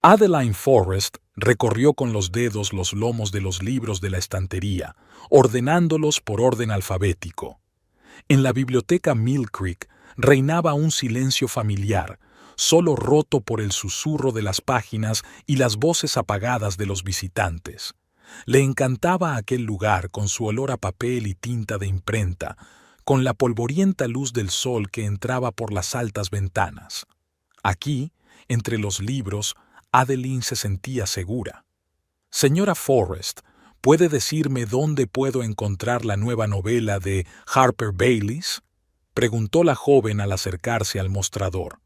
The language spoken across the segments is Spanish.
Adeline Forrest recorrió con los dedos los lomos de los libros de la estantería, ordenándolos por orden alfabético. En la biblioteca Mill Creek reinaba un silencio familiar, solo roto por el susurro de las páginas y las voces apagadas de los visitantes. Le encantaba aquel lugar con su olor a papel y tinta de imprenta, con la polvorienta luz del sol que entraba por las altas ventanas. Aquí, entre los libros, Adeline se sentía segura. Señora Forrest, ¿puede decirme dónde puedo encontrar la nueva novela de Harper Baileys?, preguntó la joven al acercarse al mostrador.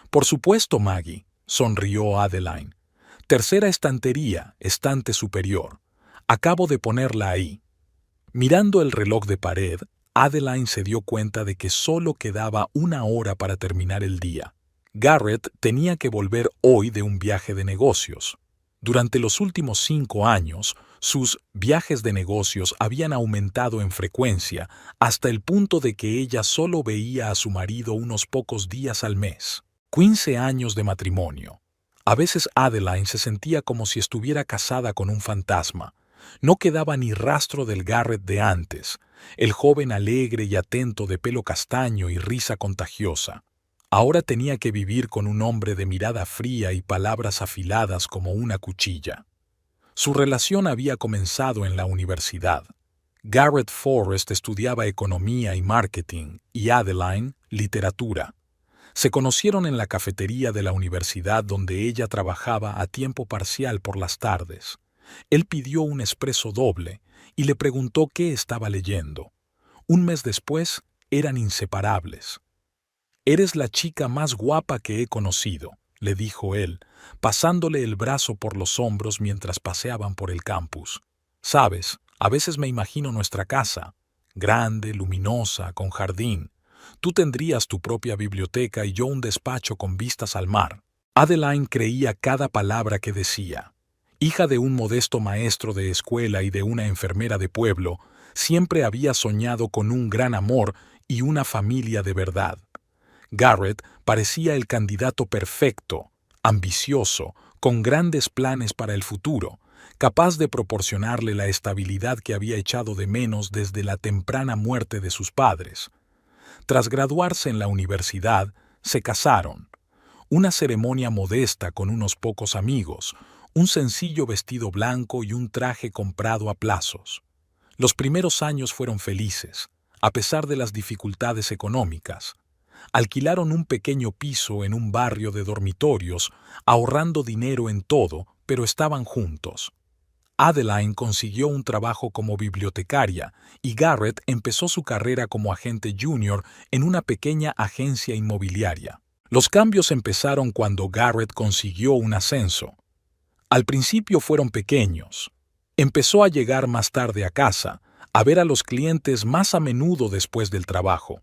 Por supuesto, Maggie, sonrió Adeline. Tercera estantería, estante superior. Acabo de ponerla ahí. Mirando el reloj de pared, Adeline se dio cuenta de que solo quedaba una hora para terminar el día. Garrett tenía que volver hoy de un viaje de negocios. Durante los últimos 5 años, sus viajes de negocios habían aumentado en frecuencia hasta el punto de que ella solo veía a su marido unos pocos días al mes. 15 años de matrimonio. A veces Adeline se sentía como si estuviera casada con un fantasma. No quedaba ni rastro del Garrett de antes, el joven alegre y atento de pelo castaño y risa contagiosa. Ahora tenía que vivir con un hombre de mirada fría y palabras afiladas como una cuchilla. Su relación había comenzado en la universidad. Garrett Forrest estudiaba economía y marketing y Adeline, literatura. Se conocieron en la cafetería de la universidad donde ella trabajaba a tiempo parcial por las tardes. Él pidió un espresso doble y le preguntó qué estaba leyendo. Un mes después, eran inseparables. «Eres la chica más guapa que he conocido», le dijo él, pasándole el brazo por los hombros mientras paseaban por el campus. «Sabes, a veces me imagino nuestra casa, grande, luminosa, con jardín. Tú tendrías tu propia biblioteca y yo un despacho con vistas al mar». Adeline creía cada palabra que decía. Hija de un modesto maestro de escuela y de una enfermera de pueblo, siempre había soñado con un gran amor y una familia de verdad. Garrett parecía el candidato perfecto, ambicioso, con grandes planes para el futuro, capaz de proporcionarle la estabilidad que había echado de menos desde la temprana muerte de sus padres. Tras graduarse en la universidad, se casaron. Una ceremonia modesta con unos pocos amigos, un sencillo vestido blanco y un traje comprado a plazos. Los primeros años fueron felices, a pesar de las dificultades económicas. Alquilaron un pequeño piso en un barrio de dormitorios, ahorrando dinero en todo, pero estaban juntos. Adeline consiguió un trabajo como bibliotecaria y Garrett empezó su carrera como agente junior en una pequeña agencia inmobiliaria. Los cambios empezaron cuando Garrett consiguió un ascenso. Al principio fueron pequeños. Empezó a llegar más tarde a casa, a ver a los clientes más a menudo después del trabajo.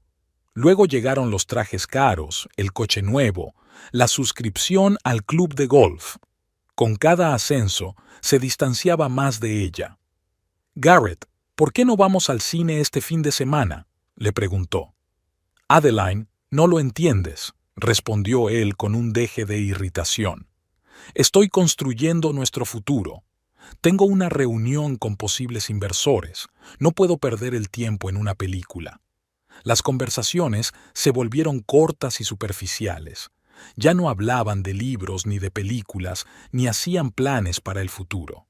Luego llegaron los trajes caros, el coche nuevo, la suscripción al club de golf. Con cada ascenso, se distanciaba más de ella. «Garrett, ¿por qué no vamos al cine este fin de semana?», le preguntó. «Adeline, no lo entiendes», respondió él con un deje de irritación. «Estoy construyendo nuestro futuro. Tengo una reunión con posibles inversores. No puedo perder el tiempo en una película». Las conversaciones se volvieron cortas y superficiales. Ya no hablaban de libros ni de películas, ni hacían planes para el futuro.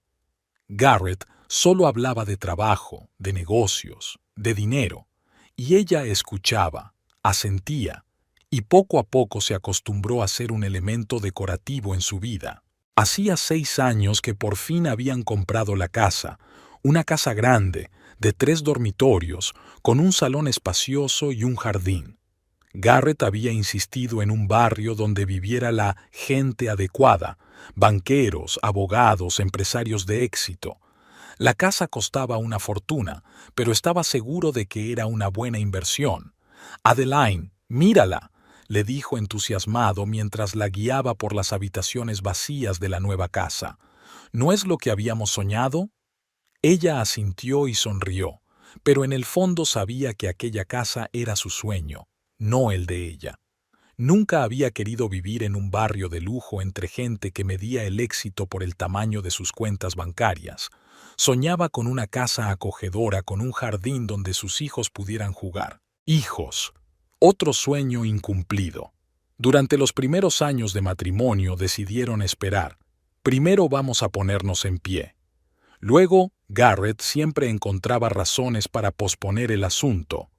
Garrett solo hablaba de trabajo, de negocios, de dinero, y ella escuchaba, asentía, y poco a poco se acostumbró a ser un elemento decorativo en su vida. Hacía 6 años que por fin habían comprado la casa, una casa grande, de 3 dormitorios, con un salón espacioso y un jardín. Garrett había insistido en un barrio donde viviera la gente adecuada, banqueros, abogados, empresarios de éxito. La casa costaba una fortuna, pero estaba seguro de que era una buena inversión. «Adeline, mírala», le dijo entusiasmado mientras la guiaba por las habitaciones vacías de la nueva casa. «¿No es lo que habíamos soñado?». Ella asintió y sonrió, pero en el fondo sabía que aquella casa era su sueño, no el de ella. Nunca había querido vivir en un barrio de lujo entre gente que medía el éxito por el tamaño de sus cuentas bancarias. Soñaba con una casa acogedora con un jardín donde sus hijos pudieran jugar. Hijos. Otro sueño incumplido. Durante los primeros años de matrimonio decidieron esperar. Primero vamos a ponernos en pie. Luego, Garrett siempre encontraba razones para posponer el asunto.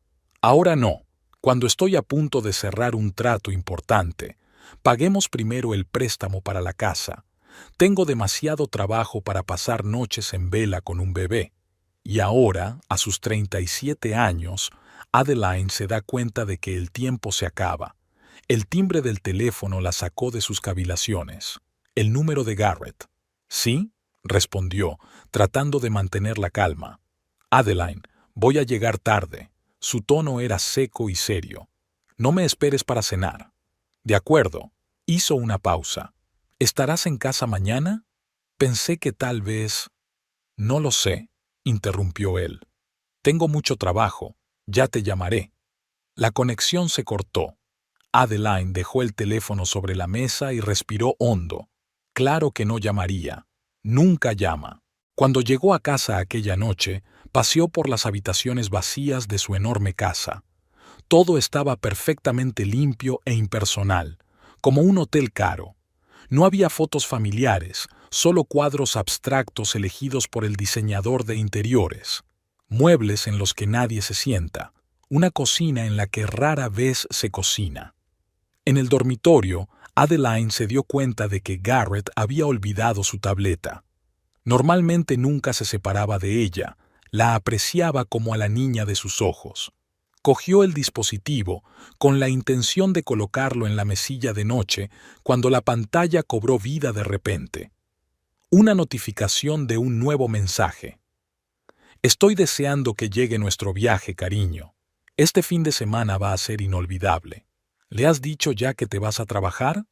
Ahora no. Cuando estoy a punto de cerrar un trato importante, paguemos primero el préstamo para la casa. Tengo demasiado trabajo para pasar noches en vela con un bebé. Y ahora, a sus 37 años, Adeline se da cuenta de que el tiempo se acaba. El timbre del teléfono la sacó de sus cavilaciones. El número de Garrett. ¿Sí? Respondió, tratando de mantener la calma. Adeline, voy a llegar tarde. Su tono era seco y serio. No me esperes para cenar. De acuerdo. Hizo una pausa. ¿Estarás en casa mañana? Pensé que tal vez... No lo sé, interrumpió él. Tengo mucho trabajo. Ya te llamaré. La conexión se cortó. Adeline dejó el teléfono sobre la mesa y respiró hondo. Claro que no llamaría. Nunca llama. Cuando llegó a casa aquella noche, paseó por las habitaciones vacías de su enorme casa. Todo estaba perfectamente limpio e impersonal, como un hotel caro. No había fotos familiares, solo cuadros abstractos elegidos por el diseñador de interiores. Muebles en los que nadie se sienta. Una cocina en la que rara vez se cocina. En el dormitorio, Adeline se dio cuenta de que Garrett había olvidado su tableta. Normalmente nunca se separaba de ella, la apreciaba como a la niña de sus ojos. Cogió el dispositivo con la intención de colocarlo en la mesilla de noche cuando la pantalla cobró vida de repente. Una notificación de un nuevo mensaje. Estoy deseando que llegue nuestro viaje, cariño. Este fin de semana va a ser inolvidable. ¿Le has dicho ya que te vas a trabajar?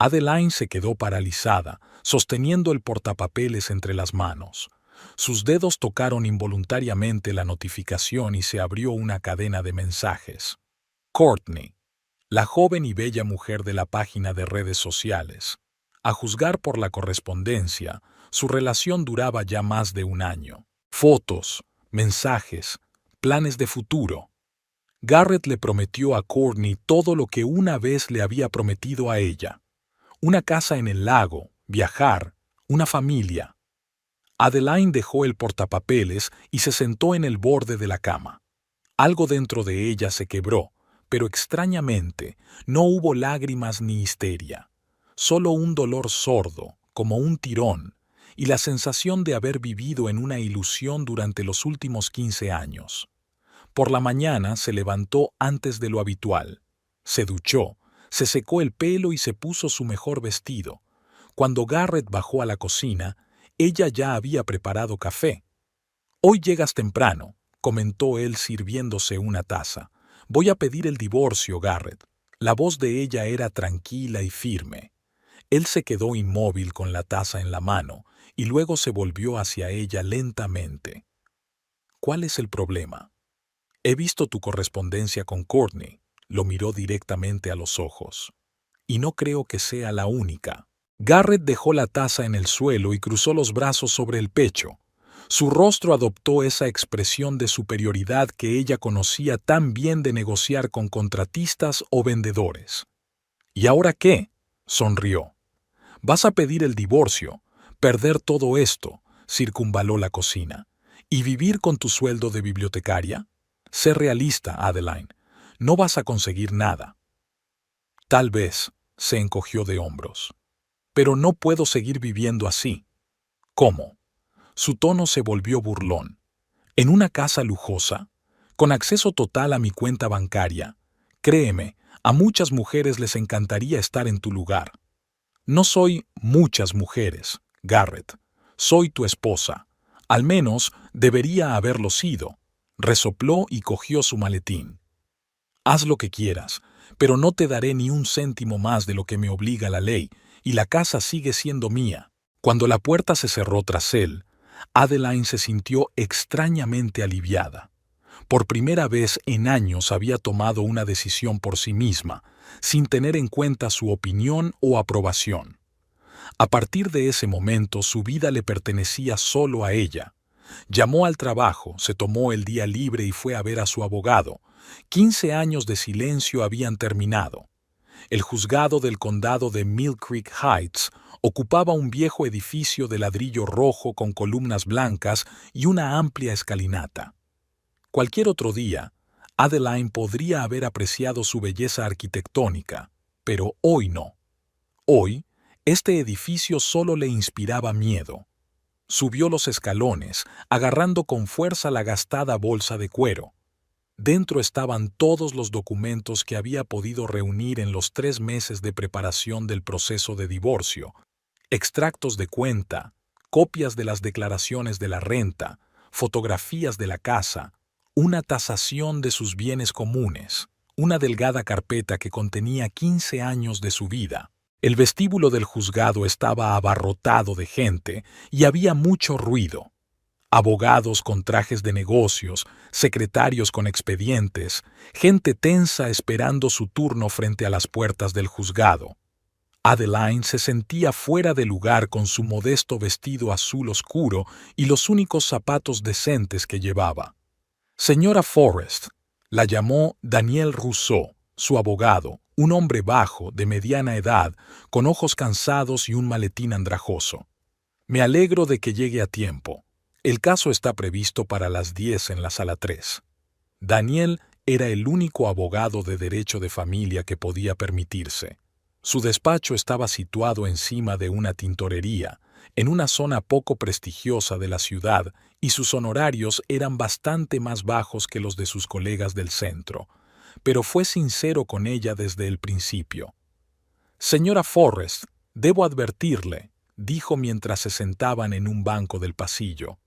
Adeline se quedó paralizada, sosteniendo el portapapeles entre las manos. Sus dedos tocaron involuntariamente la notificación y se abrió una cadena de mensajes. Courtney, la joven y bella mujer de la página de redes sociales. A juzgar por la correspondencia, su relación duraba ya más de un año. Fotos, mensajes, planes de futuro. Garrett le prometió a Courtney todo lo que una vez le había prometido a ella. Una casa en el lago, viajar, una familia. Adeline dejó el portapapeles y se sentó en el borde de la cama. Algo dentro de ella se quebró, pero extrañamente no hubo lágrimas ni histeria. Solo un dolor sordo, como un tirón, y la sensación de haber vivido en una ilusión durante los últimos 15 años. Por la mañana se levantó antes de lo habitual. Se duchó, se secó el pelo y se puso su mejor vestido. Cuando Garrett bajó a la cocina, ella ya había preparado café. «Hoy llegas temprano», comentó él sirviéndose una taza. «Voy a pedir el divorcio, Garrett». La voz de ella era tranquila y firme. Él se quedó inmóvil con la taza en la mano y luego se volvió hacia ella lentamente. «¿Cuál es el problema?» «He visto tu correspondencia con Courtney», lo miró directamente a los ojos. «Y no creo que sea la única». Garrett dejó la taza en el suelo y cruzó los brazos sobre el pecho. Su rostro adoptó esa expresión de superioridad que ella conocía tan bien de negociar con contratistas o vendedores. «¿Y ahora qué?», sonrió. «Vas a pedir el divorcio, perder todo esto», circunvaló la cocina, «y vivir con tu sueldo de bibliotecaria. Sé realista, Adeline. No vas a conseguir nada». «Tal vez», se encogió de hombros. «Pero no puedo seguir viviendo así». «¿Cómo?». Su tono se volvió burlón. «¿En una casa lujosa? ¿Con acceso total a mi cuenta bancaria? Créeme, a muchas mujeres les encantaría estar en tu lugar». «No soy muchas mujeres, Garrett. Soy tu esposa. Al menos debería haberlo sido». Resopló y cogió su maletín. «Haz lo que quieras, pero no te daré ni un céntimo más de lo que me obliga la ley, y la casa sigue siendo mía». Cuando la puerta se cerró tras él, Adeline se sintió extrañamente aliviada. Por primera vez en años había tomado una decisión por sí misma, sin tener en cuenta su opinión o aprobación. A partir de ese momento su vida le pertenecía solo a ella. Llamó al trabajo, se tomó el día libre y fue a ver a su abogado. 15 años de silencio habían terminado. El juzgado del condado de Mill Creek Heights ocupaba un viejo edificio de ladrillo rojo con columnas blancas y una amplia escalinata. Cualquier otro día, Adeline podría haber apreciado su belleza arquitectónica, pero hoy no. Hoy, este edificio solo le inspiraba miedo. Subió los escalones, agarrando con fuerza la gastada bolsa de cuero. Dentro estaban todos los documentos que había podido reunir en los 3 meses de preparación del proceso de divorcio, extractos de cuenta, copias de las declaraciones de la renta, fotografías de la casa, una tasación de sus bienes comunes, una delgada carpeta que contenía 15 años de su vida. El vestíbulo del juzgado estaba abarrotado de gente y había mucho ruido. Abogados con trajes de negocios, secretarios con expedientes, gente tensa esperando su turno frente a las puertas del juzgado. Adeline se sentía fuera de lugar con su modesto vestido azul oscuro y los únicos zapatos decentes que llevaba. Señora Forrest, la llamó Daniel Rousseau, su abogado, un hombre bajo, de mediana edad, con ojos cansados y un maletín andrajoso. Me alegro de que llegue a tiempo. El caso está previsto para las 10 en la sala 3. Daniel era el único abogado de derecho de familia que podía permitirse. Su despacho estaba situado encima de una tintorería, en una zona poco prestigiosa de la ciudad, y sus honorarios eran bastante más bajos que los de sus colegas del centro, pero fue sincero con ella desde el principio. «Señora Forrest, debo advertirle», dijo mientras se sentaban en un banco del pasillo.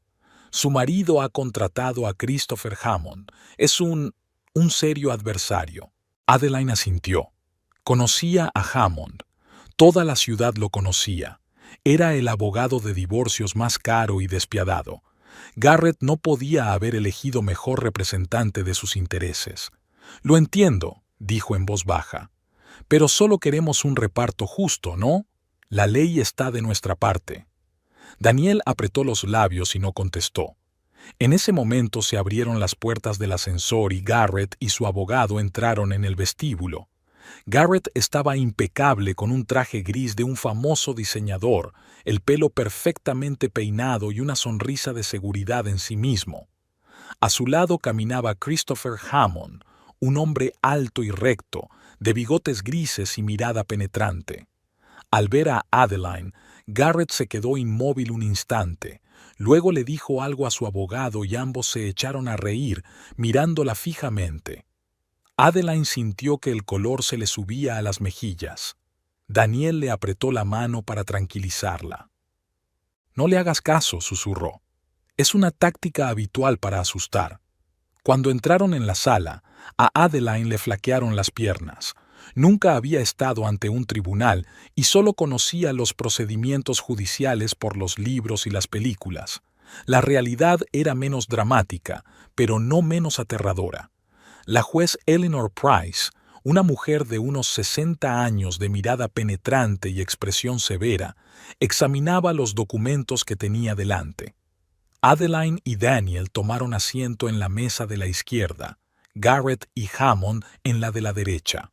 «Su marido ha contratado a Christopher Hammond. Es un serio adversario». Adeline asintió. Conocía a Hammond. Toda la ciudad lo conocía. Era el abogado de divorcios más caro y despiadado. Garrett no podía haber elegido mejor representante de sus intereses. «Lo entiendo», dijo en voz baja. «Pero solo queremos un reparto justo, ¿no? La ley está de nuestra parte». Daniel apretó los labios y no contestó. En ese momento se abrieron las puertas del ascensor y Garrett y su abogado entraron en el vestíbulo. Garrett estaba impecable con un traje gris de un famoso diseñador, el pelo perfectamente peinado y una sonrisa de seguridad en sí mismo. A su lado caminaba Christopher Hammond, un hombre alto y recto, de bigotes grises y mirada penetrante. Al ver a Adeline, Garrett se quedó inmóvil un instante. Luego le dijo algo a su abogado y ambos se echaron a reír, mirándola fijamente. Adeline sintió que el color se le subía a las mejillas. Daniel le apretó la mano para tranquilizarla. «No le hagas caso», susurró. «Es una táctica habitual para asustar». Cuando entraron en la sala, a Adeline le flaquearon las piernas. Nunca había estado ante un tribunal y solo conocía los procedimientos judiciales por los libros y las películas. La realidad era menos dramática, pero no menos aterradora. La juez Eleanor Price, una mujer de unos 60 años de mirada penetrante y expresión severa, examinaba los documentos que tenía delante. Adeline y Daniel tomaron asiento en la mesa de la izquierda, Garrett y Hammond en la de la derecha.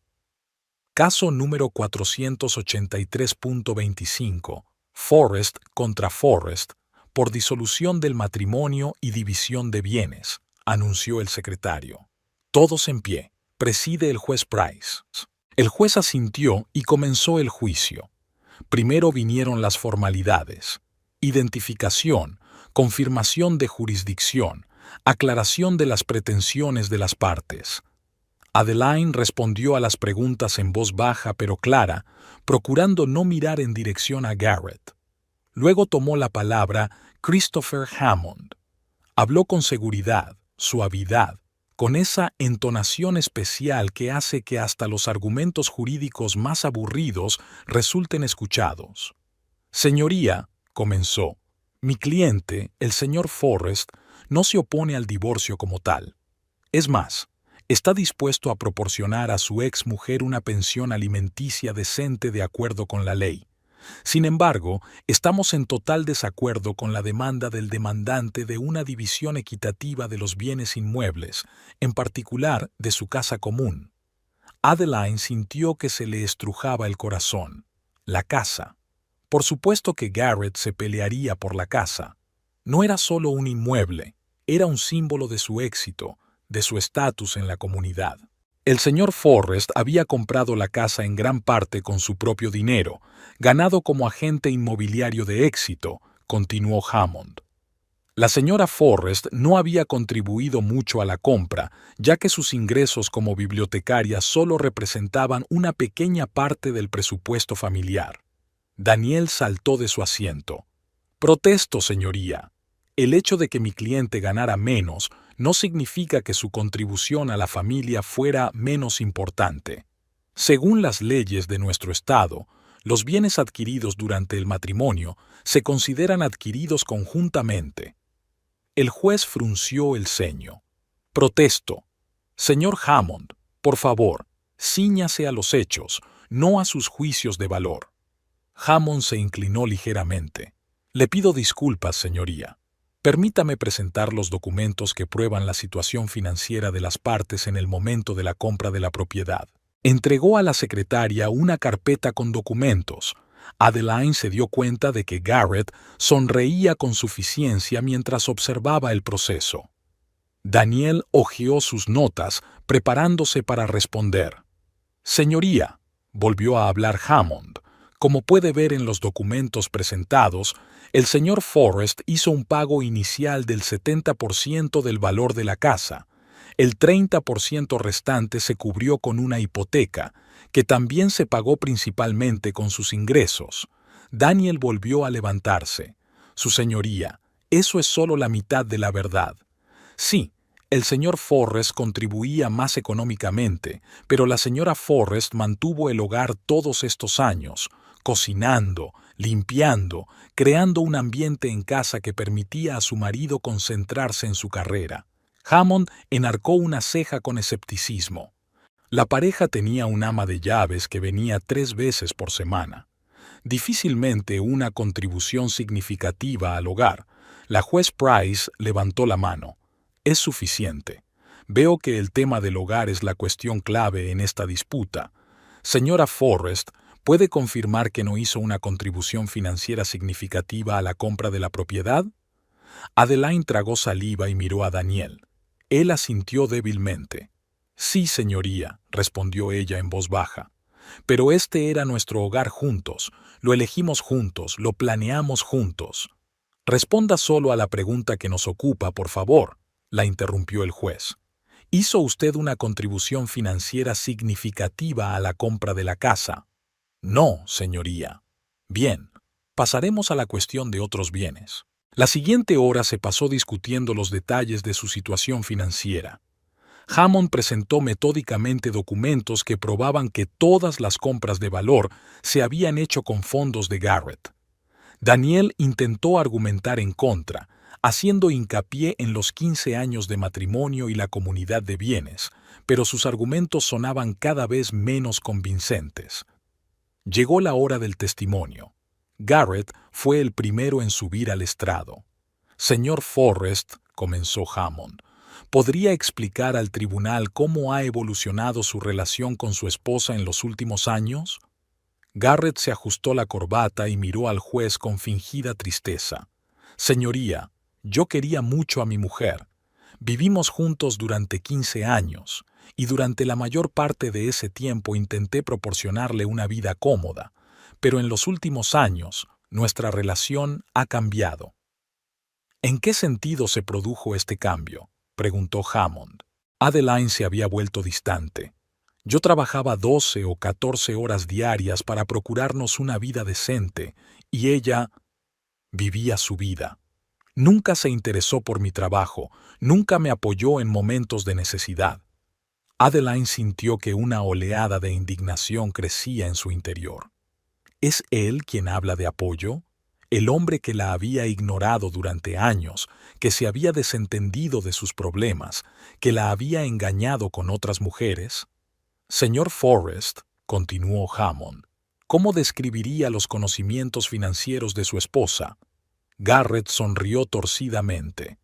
Caso número 483.25, Forrest contra Forrest, por disolución del matrimonio y división de bienes, anunció el secretario. Todos en pie. Preside el juez Price. El juez asintió y comenzó el juicio. Primero vinieron las formalidades: identificación, confirmación de jurisdicción, aclaración de las pretensiones de las partes. Adeline respondió a las preguntas en voz baja pero clara, procurando no mirar en dirección a Garrett. Luego tomó la palabra Christopher Hammond. Habló con seguridad, suavidad, con esa entonación especial que hace que hasta los argumentos jurídicos más aburridos resulten escuchados. «Señoría», comenzó, «mi cliente, el señor Forrest, no se opone al divorcio como tal. Es más, Está dispuesto a proporcionar a su ex mujer una pensión alimenticia decente de acuerdo con la ley. Sin embargo, estamos en total desacuerdo con la demanda del demandante de una división equitativa de los bienes inmuebles, en particular de su casa común. Adeline sintió que se le estrujaba el corazón. La casa. Por supuesto que Garrett se pelearía por la casa. No era solo un inmueble, era un símbolo de su éxito, de su estatus en la comunidad. El señor Forrest había comprado la casa en gran parte con su propio dinero, ganado como agente inmobiliario de éxito, continuó Hammond. La señora Forrest no había contribuido mucho a la compra, ya que sus ingresos como bibliotecaria solo representaban una pequeña parte del presupuesto familiar. Daniel saltó de su asiento. Protesto, señoría. El hecho de que mi cliente ganara menos no significa que su contribución a la familia fuera menos importante. Según las leyes de nuestro estado, los bienes adquiridos durante el matrimonio se consideran adquiridos conjuntamente. El juez frunció el ceño. Protesto. Señor Hammond, por favor, cíñase a los hechos, no a sus juicios de valor. Hammond se inclinó ligeramente. Le pido disculpas, señoría. Permítame presentar los documentos que prueban la situación financiera de las partes en el momento de la compra de la propiedad. Entregó a la secretaria una carpeta con documentos. Adeline se dio cuenta de que Garrett sonreía con suficiencia mientras observaba el proceso. Daniel hojeó sus notas, preparándose para responder. Señoría, volvió a hablar Hammond, como puede ver en los documentos presentados, el señor Forrest hizo un pago inicial del 70% del valor de la casa. El 30% restante se cubrió con una hipoteca, que también se pagó principalmente con sus ingresos. Daniel volvió a levantarse. Su señoría, eso es solo la mitad de la verdad. Sí, el señor Forrest contribuía más económicamente, pero la señora Forrest mantuvo el hogar todos estos años, cocinando, limpiando, creando un ambiente en casa que permitía a su marido concentrarse en su carrera. Hammond enarcó una ceja con escepticismo. La pareja tenía un ama de llaves que venía 3 veces por semana. Difícilmente una contribución significativa al hogar. La juez Price levantó la mano. Es suficiente. Veo que el tema del hogar es la cuestión clave en esta disputa. Señora Forrest, ¿puede confirmar que no hizo una contribución financiera significativa a la compra de la propiedad? Adeline tragó saliva y miró a Daniel. Él asintió débilmente. Sí, señoría, respondió ella en voz baja. Pero este era nuestro hogar juntos, lo elegimos juntos, lo planeamos juntos. Responda solo a la pregunta que nos ocupa, por favor, la interrumpió el juez. ¿Hizo usted una contribución financiera significativa a la compra de la casa? No, señoría. Bien, pasaremos a la cuestión de otros bienes. La siguiente hora se pasó discutiendo los detalles de su situación financiera. Hammond presentó metódicamente documentos que probaban que todas las compras de valor se habían hecho con fondos de Garrett. Daniel intentó argumentar en contra, haciendo hincapié en los 15 años de matrimonio y la comunidad de bienes, pero sus argumentos sonaban cada vez menos convincentes. Llegó la hora del testimonio. Garrett fue el primero en subir al estrado. Señor Forrest, comenzó Hammond, ¿podría explicar al tribunal cómo ha evolucionado su relación con su esposa en los últimos años? Garrett se ajustó la corbata y miró al juez con fingida tristeza. Señoría, yo quería mucho a mi mujer. Vivimos juntos durante 15 años, y durante la mayor parte de ese tiempo intenté proporcionarle una vida cómoda, pero en los últimos años nuestra relación ha cambiado. ¿En qué sentido se produjo este cambio?, preguntó Hammond. Adeline se había vuelto distante. Yo trabajaba 12 o 14 horas diarias para procurarnos una vida decente, y ella vivía su vida. Nunca se interesó por mi trabajo, nunca me apoyó en momentos de necesidad. Adeline sintió que una oleada de indignación crecía en su interior. ¿Es él quien habla de apoyo? el hombre que la había ignorado durante años, que se había desentendido de sus problemas, que la había engañado con otras mujeres? Señor Forrest, continuó Hammond, ¿cómo describiría los conocimientos financieros de su esposa? Garrett sonrió torcidamente.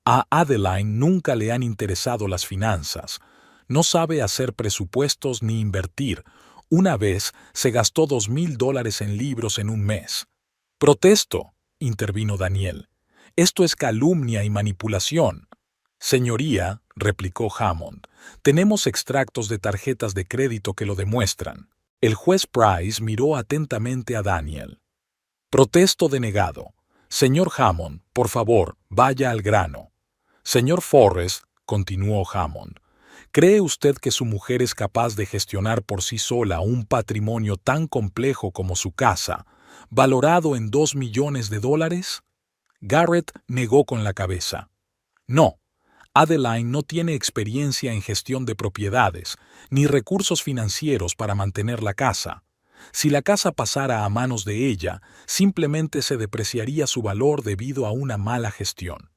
A Adeline nunca le han interesado las finanzas. No sabe hacer presupuestos ni invertir. Una vez se gastó $2,000 en libros en un mes. Protesto, intervino Daniel. Esto es calumnia y manipulación. Señoría, replicó Hammond, tenemos extractos de tarjetas de crédito que lo demuestran. El juez Price miró atentamente a Daniel. Protesto denegado. Señor Hammond, por favor, vaya al grano. Señor Forrest, continuó Hammond, ¿cree usted que su mujer es capaz de gestionar por sí sola un patrimonio tan complejo como su casa, valorado en $2 millones? Garrett negó con la cabeza. No, Adeline no tiene experiencia en gestión de propiedades, ni recursos financieros para mantener la casa. Si la casa pasara a manos de ella, simplemente se depreciaría su valor debido a una mala gestión.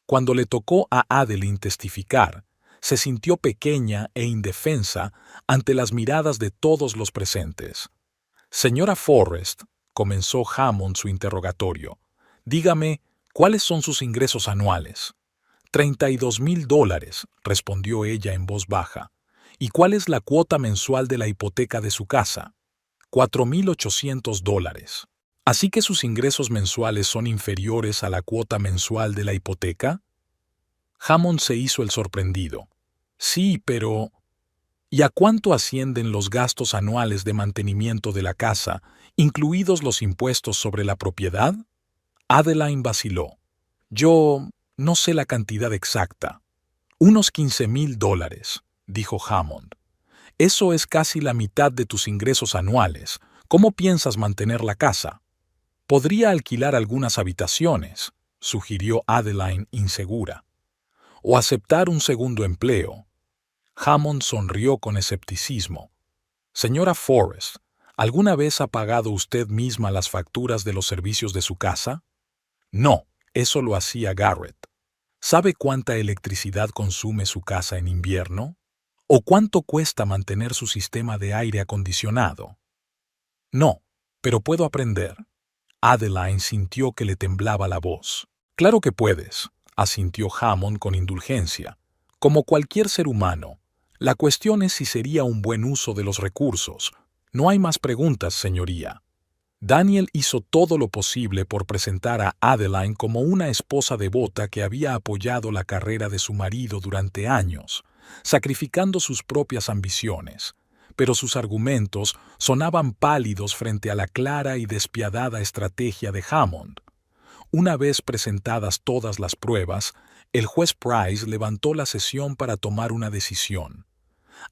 Cuando le tocó a Adeline testificar, se sintió pequeña e indefensa ante las miradas de todos los presentes. Señora Forrest, comenzó Hammond su interrogatorio, dígame, ¿cuáles son sus ingresos anuales? $32,000, respondió ella en voz baja. ¿Y cuál es la cuota mensual de la hipoteca de su casa? $4,800. ¿Así que sus ingresos mensuales son inferiores a la cuota mensual de la hipoteca? Hammond se hizo el sorprendido. Sí, pero... ¿Y a cuánto ascienden los gastos anuales de mantenimiento de la casa, incluidos los impuestos sobre la propiedad? Adeline vaciló. Yo no sé la cantidad exacta. Unos $15,000, dijo Hammond. Eso es casi la mitad de tus ingresos anuales. ¿Cómo piensas mantener la casa? Podría alquilar algunas habitaciones, sugirió Adeline insegura. O aceptar un segundo empleo. Hammond sonrió con escepticismo. Señora Forrest, ¿alguna vez ha pagado usted misma las facturas de los servicios de su casa? No, eso lo hacía Garrett. ¿Sabe cuánta electricidad consume su casa en invierno? ¿O cuánto cuesta mantener su sistema de aire acondicionado? No, pero puedo aprender. Adeline sintió que le temblaba la voz. Claro que puedes, asintió Hammond con indulgencia. Como cualquier ser humano, la cuestión es si sería un buen uso de los recursos. No hay más preguntas, señoría. Daniel hizo todo lo posible por presentar a Adeline como una esposa devota que había apoyado la carrera de su marido durante años, sacrificando sus propias ambiciones, pero sus argumentos sonaban pálidos frente a la clara y despiadada estrategia de Hammond. Una vez presentadas todas las pruebas, el juez Price levantó la sesión para tomar una decisión.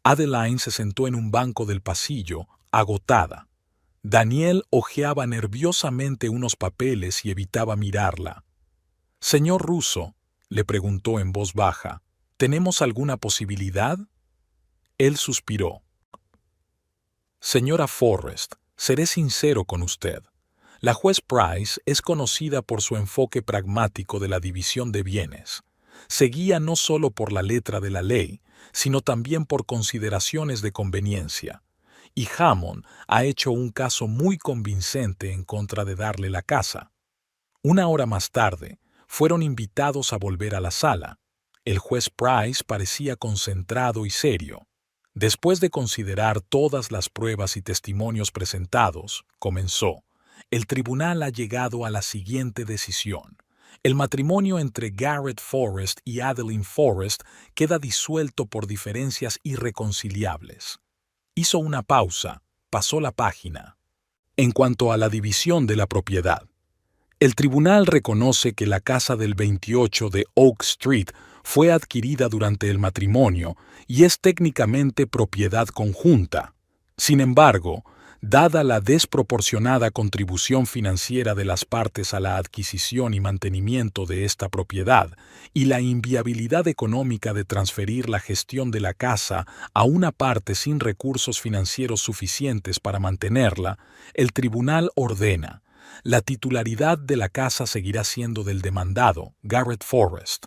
Adeline se sentó en un banco del pasillo, agotada. Daniel hojeaba nerviosamente unos papeles y evitaba mirarla. «Señor Russo», le preguntó en voz baja, ¿tenemos alguna posibilidad? Él suspiró. Señora Forrest, seré sincero con usted. La juez Price es conocida por su enfoque pragmático de la división de bienes. Se guía no solo por la letra de la ley, sino también por consideraciones de conveniencia. Y Hammond ha hecho un caso muy convincente en contra de darle la casa. Una hora más tarde, fueron invitados a volver a la sala. El juez Price parecía concentrado y serio. Después de considerar todas las pruebas y testimonios presentados, comenzó. El tribunal ha llegado a la siguiente decisión. El matrimonio entre Garrett Forrest y Adeline Forrest queda disuelto por diferencias irreconciliables. Hizo una pausa, pasó la página. En cuanto a la división de la propiedad, el tribunal reconoce que la casa del 28 de Oak Street fue adquirida durante el matrimonio y es técnicamente propiedad conjunta. Sin embargo, dada la desproporcionada contribución financiera de las partes a la adquisición y mantenimiento de esta propiedad y la inviabilidad económica de transferir la gestión de la casa a una parte sin recursos financieros suficientes para mantenerla, el tribunal ordena: la titularidad de la casa seguirá siendo del demandado, Garrett Forrest.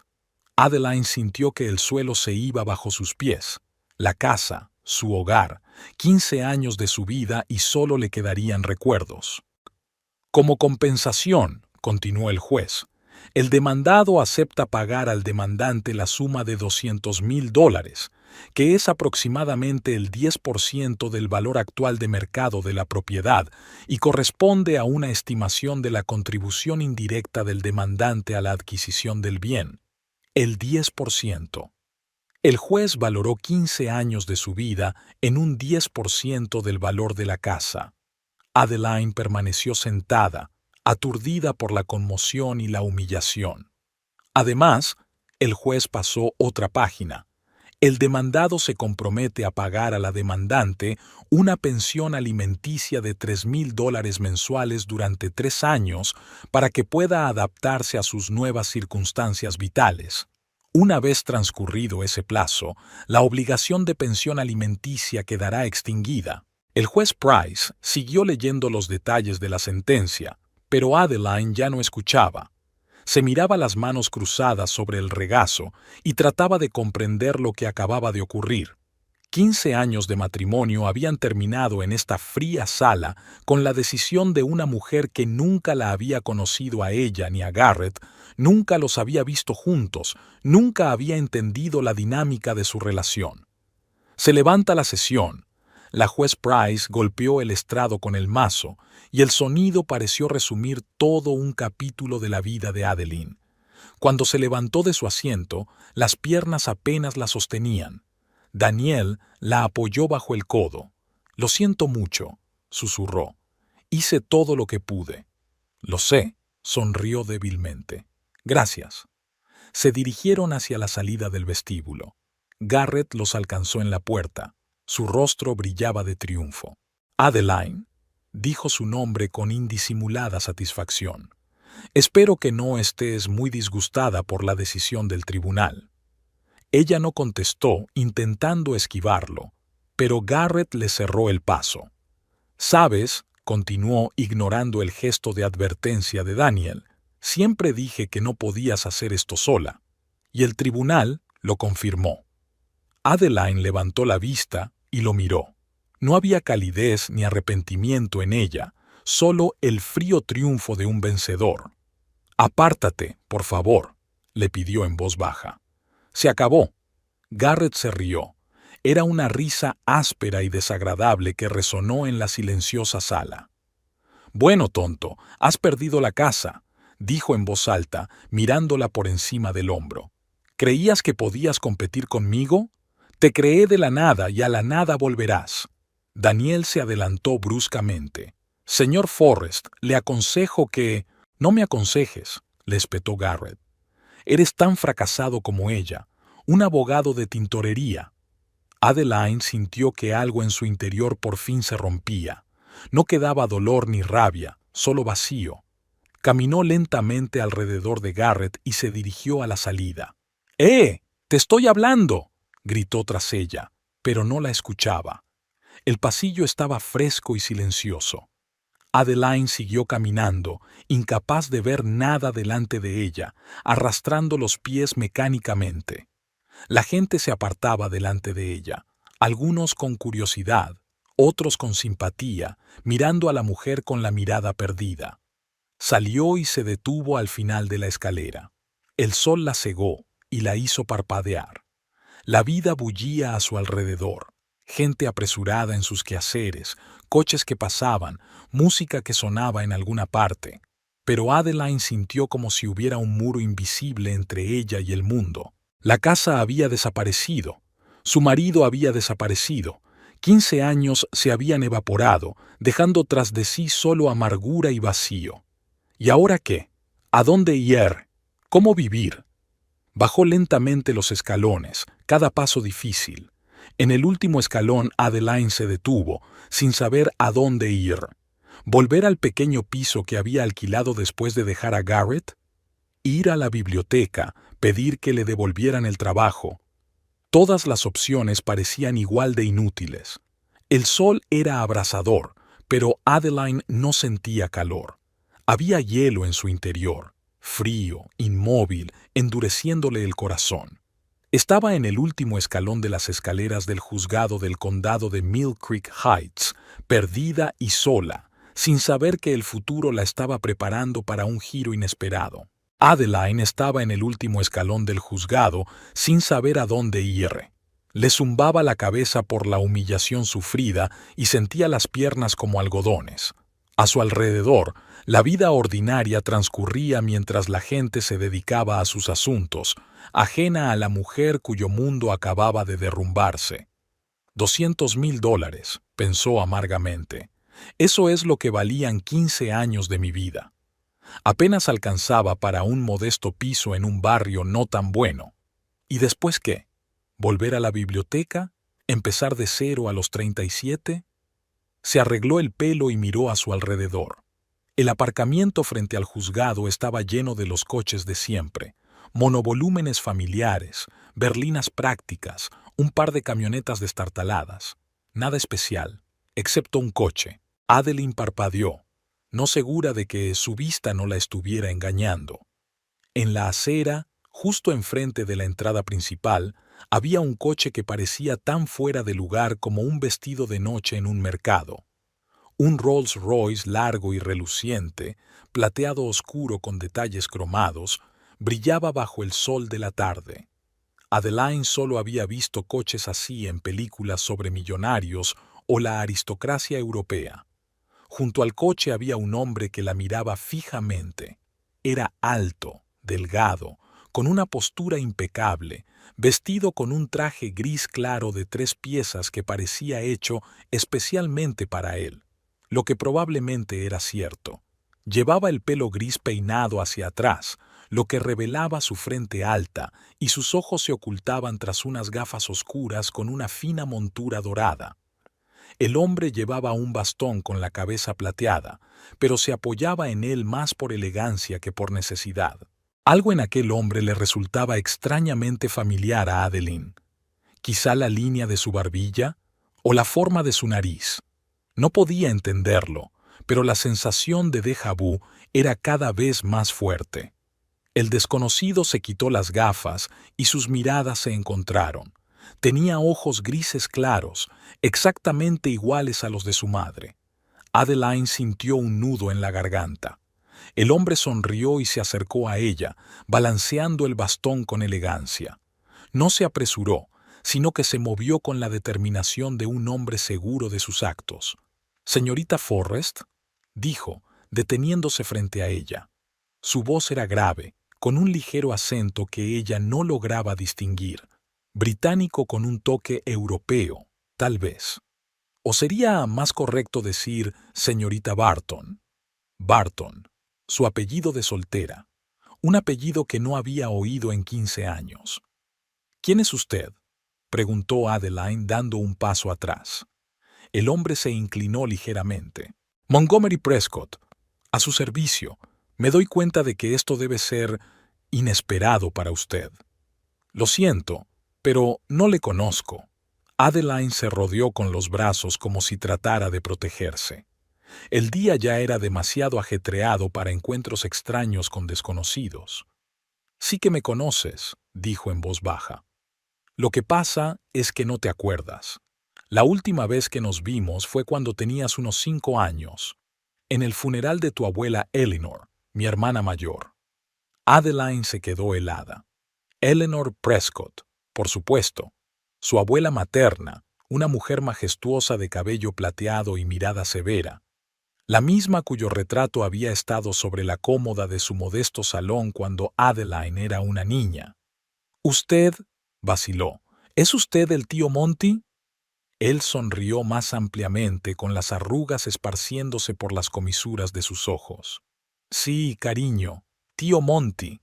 Adeline sintió que el suelo se iba bajo sus pies. La casa, su hogar, 15 años de su vida y solo le quedarían recuerdos. Como compensación, continuó el juez, el demandado acepta pagar al demandante la suma de $200,000, que es aproximadamente el 10% del valor actual de mercado de la propiedad y corresponde a una estimación de la contribución indirecta del demandante a la adquisición del bien, el 10%. El juez valoró 15 años de su vida en un 10% del valor de la casa. Adeline permaneció sentada, aturdida por la conmoción y la humillación. Además, el juez pasó otra página. El demandado se compromete a pagar a la demandante una pensión alimenticia de $3,000 mensuales durante 3 años para que pueda adaptarse a sus nuevas circunstancias vitales. Una vez transcurrido ese plazo, la obligación de pensión alimenticia quedará extinguida. El juez Price siguió leyendo los detalles de la sentencia, pero Adeline ya no escuchaba. Se miraba las manos cruzadas sobre el regazo y trataba de comprender lo que acababa de ocurrir. 15 años de matrimonio habían terminado en esta fría sala con la decisión de una mujer que nunca la había conocido a ella ni a Garrett, nunca los había visto juntos, nunca había entendido la dinámica de su relación. Se levanta la sesión. La juez Price golpeó el estrado con el mazo y el sonido pareció resumir todo un capítulo de la vida de Adeline. Cuando se levantó de su asiento, las piernas apenas la sostenían. Daniel la apoyó bajo el codo. «Lo siento mucho», susurró. «Hice todo lo que pude». «Lo sé», sonrió débilmente. «Gracias». Se dirigieron hacia la salida del vestíbulo. Garrett los alcanzó en la puerta. Su rostro brillaba de triunfo. «Adeline», dijo su nombre con indisimulada satisfacción. «Espero que no estés muy disgustada por la decisión del tribunal». Ella no contestó, intentando esquivarlo, pero Garrett le cerró el paso. «Sabes», continuó ignorando el gesto de advertencia de Daniel, «siempre dije que no podías hacer esto sola». Y el tribunal lo confirmó. Adeline levantó la vista y lo miró. No había calidez ni arrepentimiento en ella, solo el frío triunfo de un vencedor. «Apártate, por favor», le pidió en voz baja. «Se acabó». Garrett se rió. Era una risa áspera y desagradable que resonó en la silenciosa sala. «Bueno, tonto, has perdido la casa», dijo en voz alta, mirándola por encima del hombro. «¿Creías que podías competir conmigo? Te creé de la nada y a la nada volverás». Daniel se adelantó bruscamente. «Señor Forrest, le aconsejo que...» «No me aconsejes», le espetó Garrett. «Eres tan fracasado como ella, un abogado de tintorería». Adeline sintió que algo en su interior por fin se rompía. No quedaba dolor ni rabia, solo vacío. Caminó lentamente alrededor de Garrett y se dirigió a la salida. «¡Eh! ¡Te estoy hablando!», gritó tras ella, pero no la escuchaba. El pasillo estaba fresco y silencioso. Adeline siguió caminando, incapaz de ver nada delante de ella, arrastrando los pies mecánicamente. La gente se apartaba delante de ella, algunos con curiosidad, otros con simpatía, mirando a la mujer con la mirada perdida. Salió y se detuvo al final de la escalera. El sol la cegó y la hizo parpadear. La vida bullía a su alrededor, gente apresurada en sus quehaceres, coches que pasaban, música que sonaba en alguna parte. Pero Adeline sintió como si hubiera un muro invisible entre ella y el mundo. La casa había desaparecido, su marido había desaparecido, 15 años se habían evaporado, dejando tras de sí solo amargura y vacío. ¿Y ahora qué? ¿A dónde ir? ¿Cómo vivir? Bajó lentamente los escalones, cada paso difícil. En el último escalón Adeline se detuvo, sin saber a dónde ir. ¿Volver al pequeño piso que había alquilado después de dejar a Garrett? Ir a la biblioteca, pedir que le devolvieran el trabajo. Todas las opciones parecían igual de inútiles. El sol era abrasador, pero Adeline no sentía calor. Había hielo en su interior, frío, inmóvil, endureciéndole el corazón. Estaba en el último escalón de las escaleras del juzgado del condado de Mill Creek Heights, perdida y sola, sin saber que el futuro la estaba preparando para un giro inesperado. Adeline estaba en el último escalón del juzgado, sin saber a dónde ir. Le zumbaba la cabeza por la humillación sufrida y sentía las piernas como algodones. A su alrededor, la vida ordinaria transcurría mientras la gente se dedicaba a sus asuntos, ajena a la mujer cuyo mundo acababa de derrumbarse. $200,000, pensó amargamente. Eso es lo que valían 15 años de mi vida. Apenas alcanzaba para un modesto piso en un barrio no tan bueno. ¿Y después qué? ¿Volver a la biblioteca? ¿Empezar de cero a los 37? Se arregló el pelo y miró a su alrededor. El aparcamiento frente al juzgado estaba lleno de los coches de siempre, monovolúmenes familiares, berlinas prácticas, un par de camionetas destartaladas. Nada especial, excepto un coche. Adeline parpadeó, no segura de que su vista no la estuviera engañando. En la acera, justo enfrente de la entrada principal, había un coche que parecía tan fuera de lugar como un vestido de noche en un mercado. Un Rolls Royce largo y reluciente, plateado oscuro con detalles cromados, brillaba bajo el sol de la tarde. Adeline solo había visto coches así en películas sobre millonarios o la aristocracia europea. Junto al coche había un hombre que la miraba fijamente. Era alto, delgado, con una postura impecable, vestido con un traje gris claro de 3 piezas que parecía hecho especialmente para él, lo que probablemente era cierto. Llevaba el pelo gris peinado hacia atrás, lo que revelaba su frente alta, y sus ojos se ocultaban tras unas gafas oscuras con una fina montura dorada. El hombre llevaba un bastón con la cabeza plateada, pero se apoyaba en él más por elegancia que por necesidad. Algo en aquel hombre le resultaba extrañamente familiar a Adeline. Quizá la línea de su barbilla o la forma de su nariz. No podía entenderlo, pero la sensación de déjà vu era cada vez más fuerte. El desconocido se quitó las gafas y sus miradas se encontraron. Tenía ojos grises claros, exactamente iguales a los de su madre. Adeline sintió un nudo en la garganta. El hombre sonrió y se acercó a ella, balanceando el bastón con elegancia. No se apresuró, sino que se movió con la determinación de un hombre seguro de sus actos. «Señorita Forrest», dijo, deteniéndose frente a ella. Su voz era grave, con un ligero acento que ella no lograba distinguir. Británico con un toque europeo, tal vez. ¿O sería más correcto decir señorita Barton? Barton, su apellido de soltera, un apellido que no había oído en 15 años. «¿Quién es usted?», preguntó Adeline dando un paso atrás. El hombre se inclinó ligeramente. «Montgomery Prescott, a su servicio. Me doy cuenta de que esto debe ser inesperado para usted. Lo siento, pero no le conozco». Adeline se rodeó con los brazos como si tratara de protegerse. El día ya era demasiado ajetreado para encuentros extraños con desconocidos. «Sí que me conoces», dijo en voz baja. «Lo que pasa es que no te acuerdas. La última vez que nos vimos fue cuando tenías unos 5 años, en el funeral de tu abuela Eleanor, mi hermana mayor». Adeline se quedó helada. Eleanor Prescott, por supuesto, su abuela materna, una mujer majestuosa de cabello plateado y mirada severa, la misma cuyo retrato había estado sobre la cómoda de su modesto salón cuando Adeline era una niña. «Usted», vaciló, «¿es usted el tío Monty?» Él sonrió más ampliamente, con las arrugas esparciéndose por las comisuras de sus ojos. «Sí, cariño, tío Monty.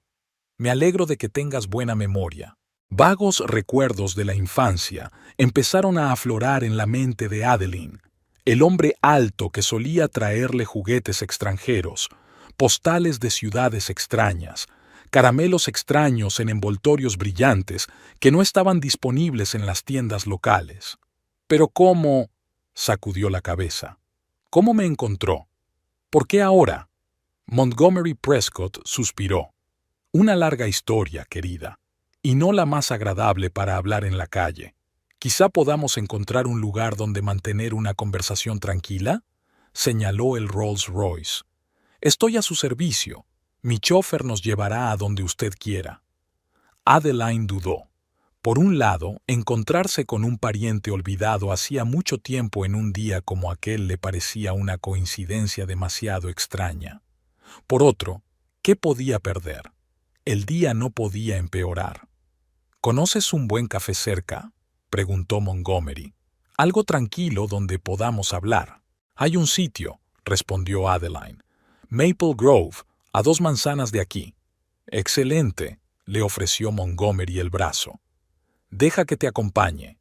Me alegro de que tengas buena memoria». Vagos recuerdos de la infancia empezaron a aflorar en la mente de Adeline. El hombre alto que solía traerle juguetes extranjeros, postales de ciudades extrañas, caramelos extraños en envoltorios brillantes que no estaban disponibles en las tiendas locales. «¿Pero cómo?», sacudió la cabeza. «¿Cómo me encontró? ¿Por qué ahora?». Montgomery Prescott suspiró. Una larga historia, querida, y no la más agradable para hablar en la calle. Quizá podamos encontrar un lugar donde mantener una conversación tranquila, señaló el Rolls Royce. Estoy a su servicio. Mi chofer nos llevará a donde usted quiera. Adeline dudó. Por un lado, encontrarse con un pariente olvidado hacía mucho tiempo en un día como aquel le parecía una coincidencia demasiado extraña. Por otro, ¿qué podía perder? El día no podía empeorar. ¿Conoces un buen café cerca?, preguntó Montgomery. Algo tranquilo donde podamos hablar. Hay un sitio, respondió Adeline. Maple Grove, a 2 manzanas de aquí. Excelente, le ofreció Montgomery el brazo. Deja que te acompañe.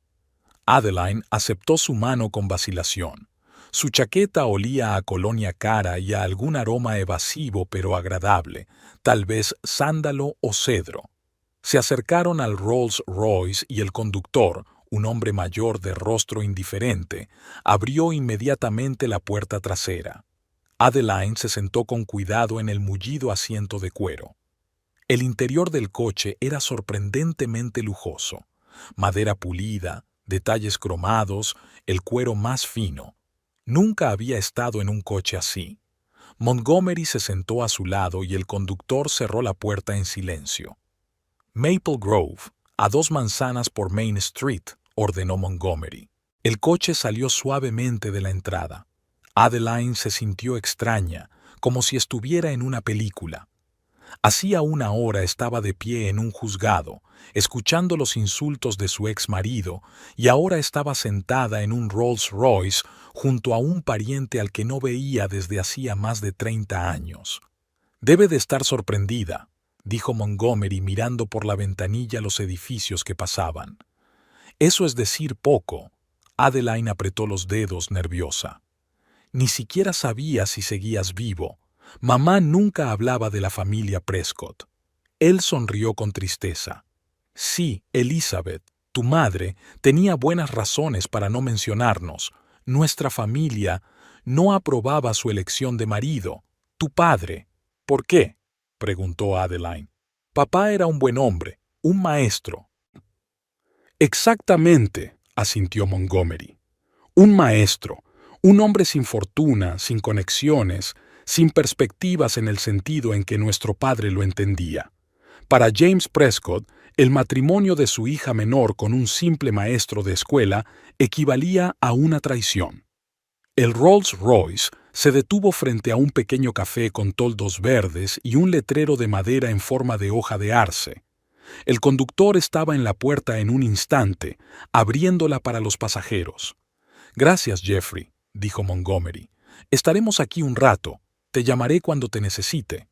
Adeline aceptó su mano con vacilación. Su chaqueta olía a colonia cara y a algún aroma evasivo pero agradable, tal vez sándalo o cedro. Se acercaron al Rolls Royce y el conductor, un hombre mayor de rostro indiferente, abrió inmediatamente la puerta trasera. Adeline se sentó con cuidado en el mullido asiento de cuero. El interior del coche era sorprendentemente lujoso. Madera pulida, detalles cromados, el cuero más fino. Nunca había estado en un coche así. Montgomery se sentó a su lado y el conductor cerró la puerta en silencio. Maple Grove, a 2 manzanas por Main Street, ordenó Montgomery. El coche salió suavemente de la entrada. Adeline se sintió extraña, como si estuviera en una película. Hacía una hora estaba de pie en un juzgado, escuchando los insultos de su ex marido, y ahora estaba sentada en un Rolls Royce junto a un pariente al que no veía desde hacía más de 30 años. Debe de estar sorprendida, dijo Montgomery mirando por la ventanilla los edificios que pasaban. Eso es decir poco. Adeline apretó los dedos nerviosa. Ni siquiera sabía si seguías vivo. Mamá nunca hablaba de la familia Prescott. Él sonrió con tristeza. Sí, Elizabeth, tu madre, tenía buenas razones para no mencionarnos. Nuestra familia no aprobaba su elección de marido. Tu padre. ¿Por qué?, preguntó Adeline. Papá era un buen hombre, un maestro. Exactamente, asintió Montgomery. Un maestro, un hombre sin fortuna, sin conexiones, sin perspectivas en el sentido en que nuestro padre lo entendía. Para James Prescott, el matrimonio de su hija menor con un simple maestro de escuela equivalía a una traición. El Rolls Royce se detuvo frente a un pequeño café con toldos verdes y un letrero de madera en forma de hoja de arce. El conductor estaba en la puerta en un instante, abriéndola para los pasajeros. Gracias, Jeffrey, dijo Montgomery. Estaremos aquí un rato. Te llamaré cuando te necesite.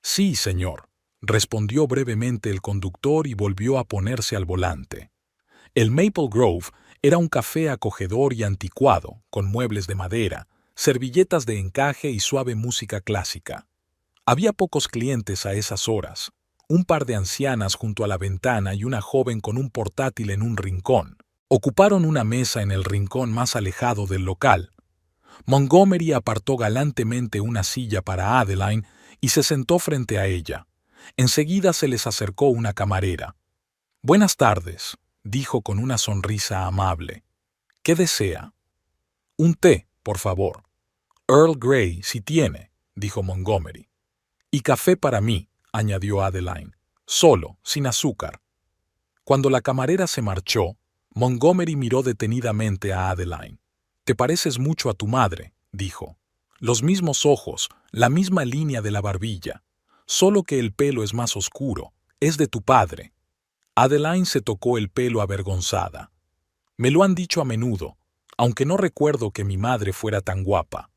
Sí, señor, respondió brevemente el conductor y volvió a ponerse al volante. El Maple Grove era un café acogedor y anticuado, con muebles de madera, servilletas de encaje y suave música clásica. Había pocos clientes a esas horas, un par de ancianas junto a la ventana y una joven con un portátil en un rincón. Ocuparon una mesa en el rincón más alejado del local. Montgomery apartó galantemente una silla para Adeline y se sentó frente a ella. Enseguida se les acercó una camarera. «Buenas tardes», dijo con una sonrisa amable. «¿Qué desea?» «Un té, por favor». «Earl Grey, si tiene», dijo Montgomery. «Y café para mí», añadió Adeline. «Solo, sin azúcar». Cuando la camarera se marchó, Montgomery miró detenidamente a Adeline. «Te pareces mucho a tu madre», dijo. «Los mismos ojos, la misma línea de la barbilla. Solo que el pelo es más oscuro. Es de tu padre». Adeline se tocó el pelo avergonzada. «Me lo han dicho a menudo, aunque no recuerdo que mi madre fuera tan guapa».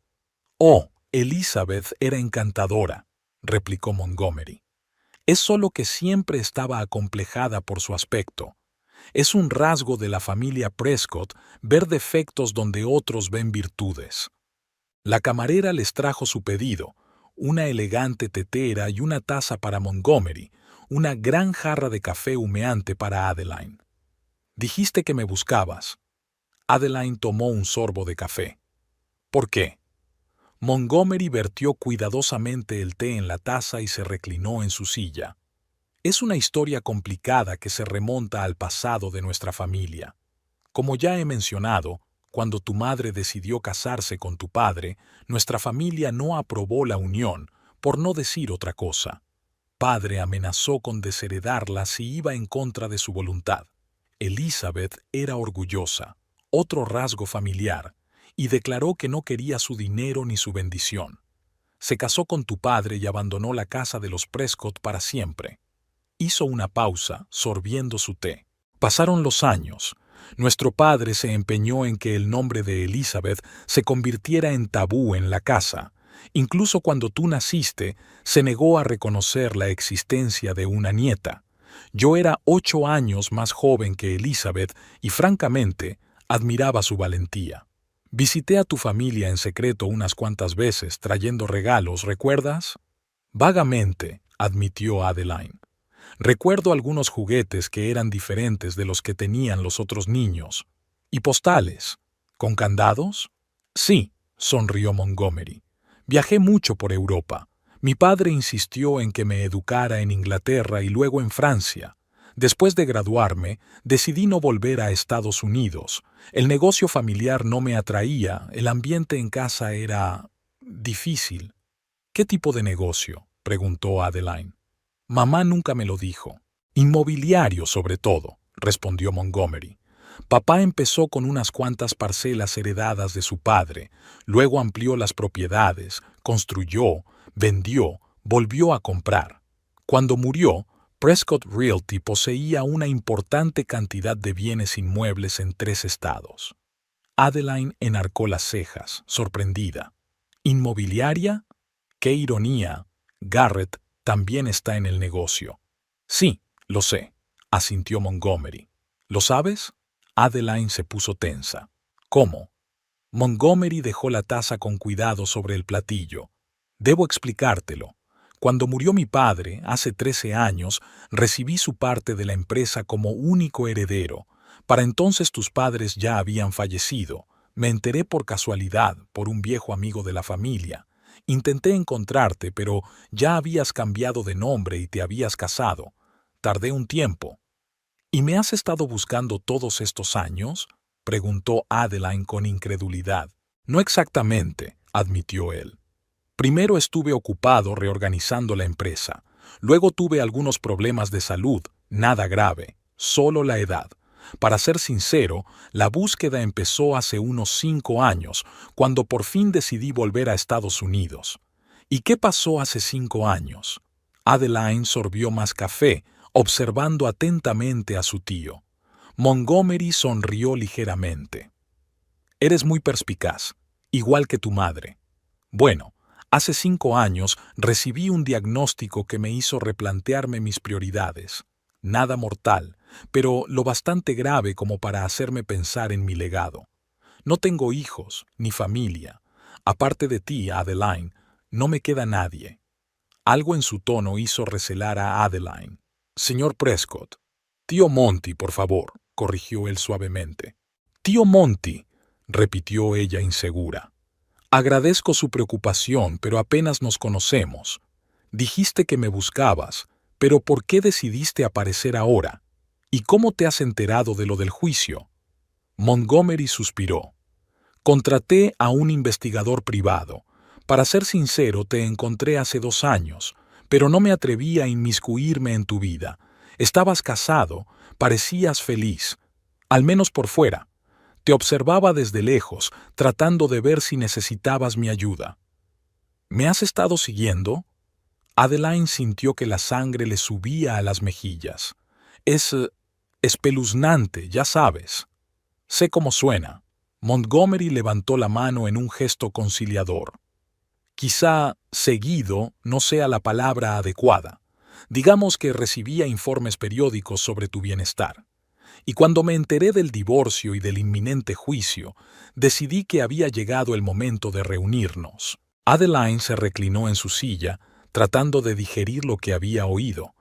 «Oh, Elizabeth era encantadora», replicó Montgomery. «Es solo que siempre estaba acomplejada por su aspecto. Es un rasgo de la familia Prescott ver defectos donde otros ven virtudes». La camarera les trajo su pedido, una elegante tetera y una taza para Montgomery, una gran jarra de café humeante para Adeline. «Dijiste que me buscabas». Adeline tomó un sorbo de café. «¿Por qué?» Montgomery vertió cuidadosamente el té en la taza y se reclinó en su silla. Es una historia complicada que se remonta al pasado de nuestra familia. Como ya he mencionado, cuando tu madre decidió casarse con tu padre, nuestra familia no aprobó la unión, por no decir otra cosa. Padre amenazó con desheredarla si iba en contra de su voluntad. Elizabeth era orgullosa, otro rasgo familiar, y declaró que no quería su dinero ni su bendición. Se casó con tu padre y abandonó la casa de los Prescott para siempre. Hizo una pausa, sorbiendo su té. Pasaron los años. Nuestro padre se empeñó en que el nombre de Elizabeth se convirtiera en tabú en la casa. Incluso cuando tú naciste, se negó a reconocer la existencia de una nieta. Yo era 8 años más joven que Elizabeth y, francamente, admiraba su valentía. Visité a tu familia en secreto unas cuantas veces, trayendo regalos, ¿recuerdas? Vagamente, admitió Adeline. Recuerdo algunos juguetes que eran diferentes de los que tenían los otros niños. ¿Y postales? ¿Con candados? Sí, sonrió Montgomery. Viajé mucho por Europa. Mi padre insistió en que me educara en Inglaterra y luego en Francia. Después de graduarme, decidí no volver a Estados Unidos. El negocio familiar no me atraía, el ambiente en casa era difícil. ¿Qué tipo de negocio?, preguntó Adeline. Mamá nunca me lo dijo. Inmobiliario, sobre todo, respondió Montgomery. Papá empezó con unas cuantas parcelas heredadas de su padre, luego amplió las propiedades, construyó, vendió, volvió a comprar. Cuando murió, Prescott Realty poseía una importante cantidad de bienes inmuebles en 3 estados. Adeline enarcó las cejas, sorprendida. ¿Inmobiliaria? ¡Qué ironía! Garrett también está en el negocio. Sí, lo sé, asintió Montgomery. ¿Lo sabes? Adeline se puso tensa. ¿Cómo? Montgomery dejó la taza con cuidado sobre el platillo. Debo explicártelo. Cuando murió mi padre, hace 13 años, recibí su parte de la empresa como único heredero. Para entonces tus padres ya habían fallecido. Me enteré por casualidad, por un viejo amigo de la familia. Intenté encontrarte, pero ya habías cambiado de nombre y te habías casado. Tardé un tiempo. ¿Y me has estado buscando todos estos años?, preguntó Adeline con incredulidad. No exactamente, admitió él. Primero estuve ocupado reorganizando la empresa. Luego tuve algunos problemas de salud, nada grave, solo la edad. Para ser sincero, la búsqueda empezó hace unos 5 años, cuando por fin decidí volver a Estados Unidos. ¿Y qué pasó hace 5 años? Adeline sorbió más café, observando atentamente a su tío. Montgomery sonrió ligeramente. Eres muy perspicaz, igual que tu madre. Bueno, hace 5 años recibí un diagnóstico que me hizo replantearme mis prioridades. Nada mortal, pero lo bastante grave como para hacerme pensar en mi legado. No tengo hijos, ni familia. Aparte de ti, Adeline, no me queda nadie. Algo en su tono hizo recelar a Adeline. Señor Prescott. Tío Monty, por favor, corrigió él suavemente. Tío Monty, repitió ella insegura. Agradezco su preocupación, pero apenas nos conocemos. Dijiste que me buscabas, pero ¿por qué decidiste aparecer ahora? ¿Y cómo te has enterado de lo del juicio? Montgomery suspiró. Contraté a un investigador privado. Para ser sincero, te encontré hace 2 años, pero no me atreví a inmiscuirme en tu vida. Estabas casado, parecías feliz, al menos por fuera. Te observaba desde lejos, tratando de ver si necesitabas mi ayuda. ¿Me has estado siguiendo? Adeline sintió que la sangre le subía a las mejillas. Es espeluznante, ya sabes. Sé cómo suena. Montgomery levantó la mano en un gesto conciliador. Quizá seguido no sea la palabra adecuada. Digamos que recibía informes periódicos sobre tu bienestar. Y cuando me enteré del divorcio y del inminente juicio, decidí que había llegado el momento de reunirnos. Adeline se reclinó en su silla, tratando de digerir lo que había oído.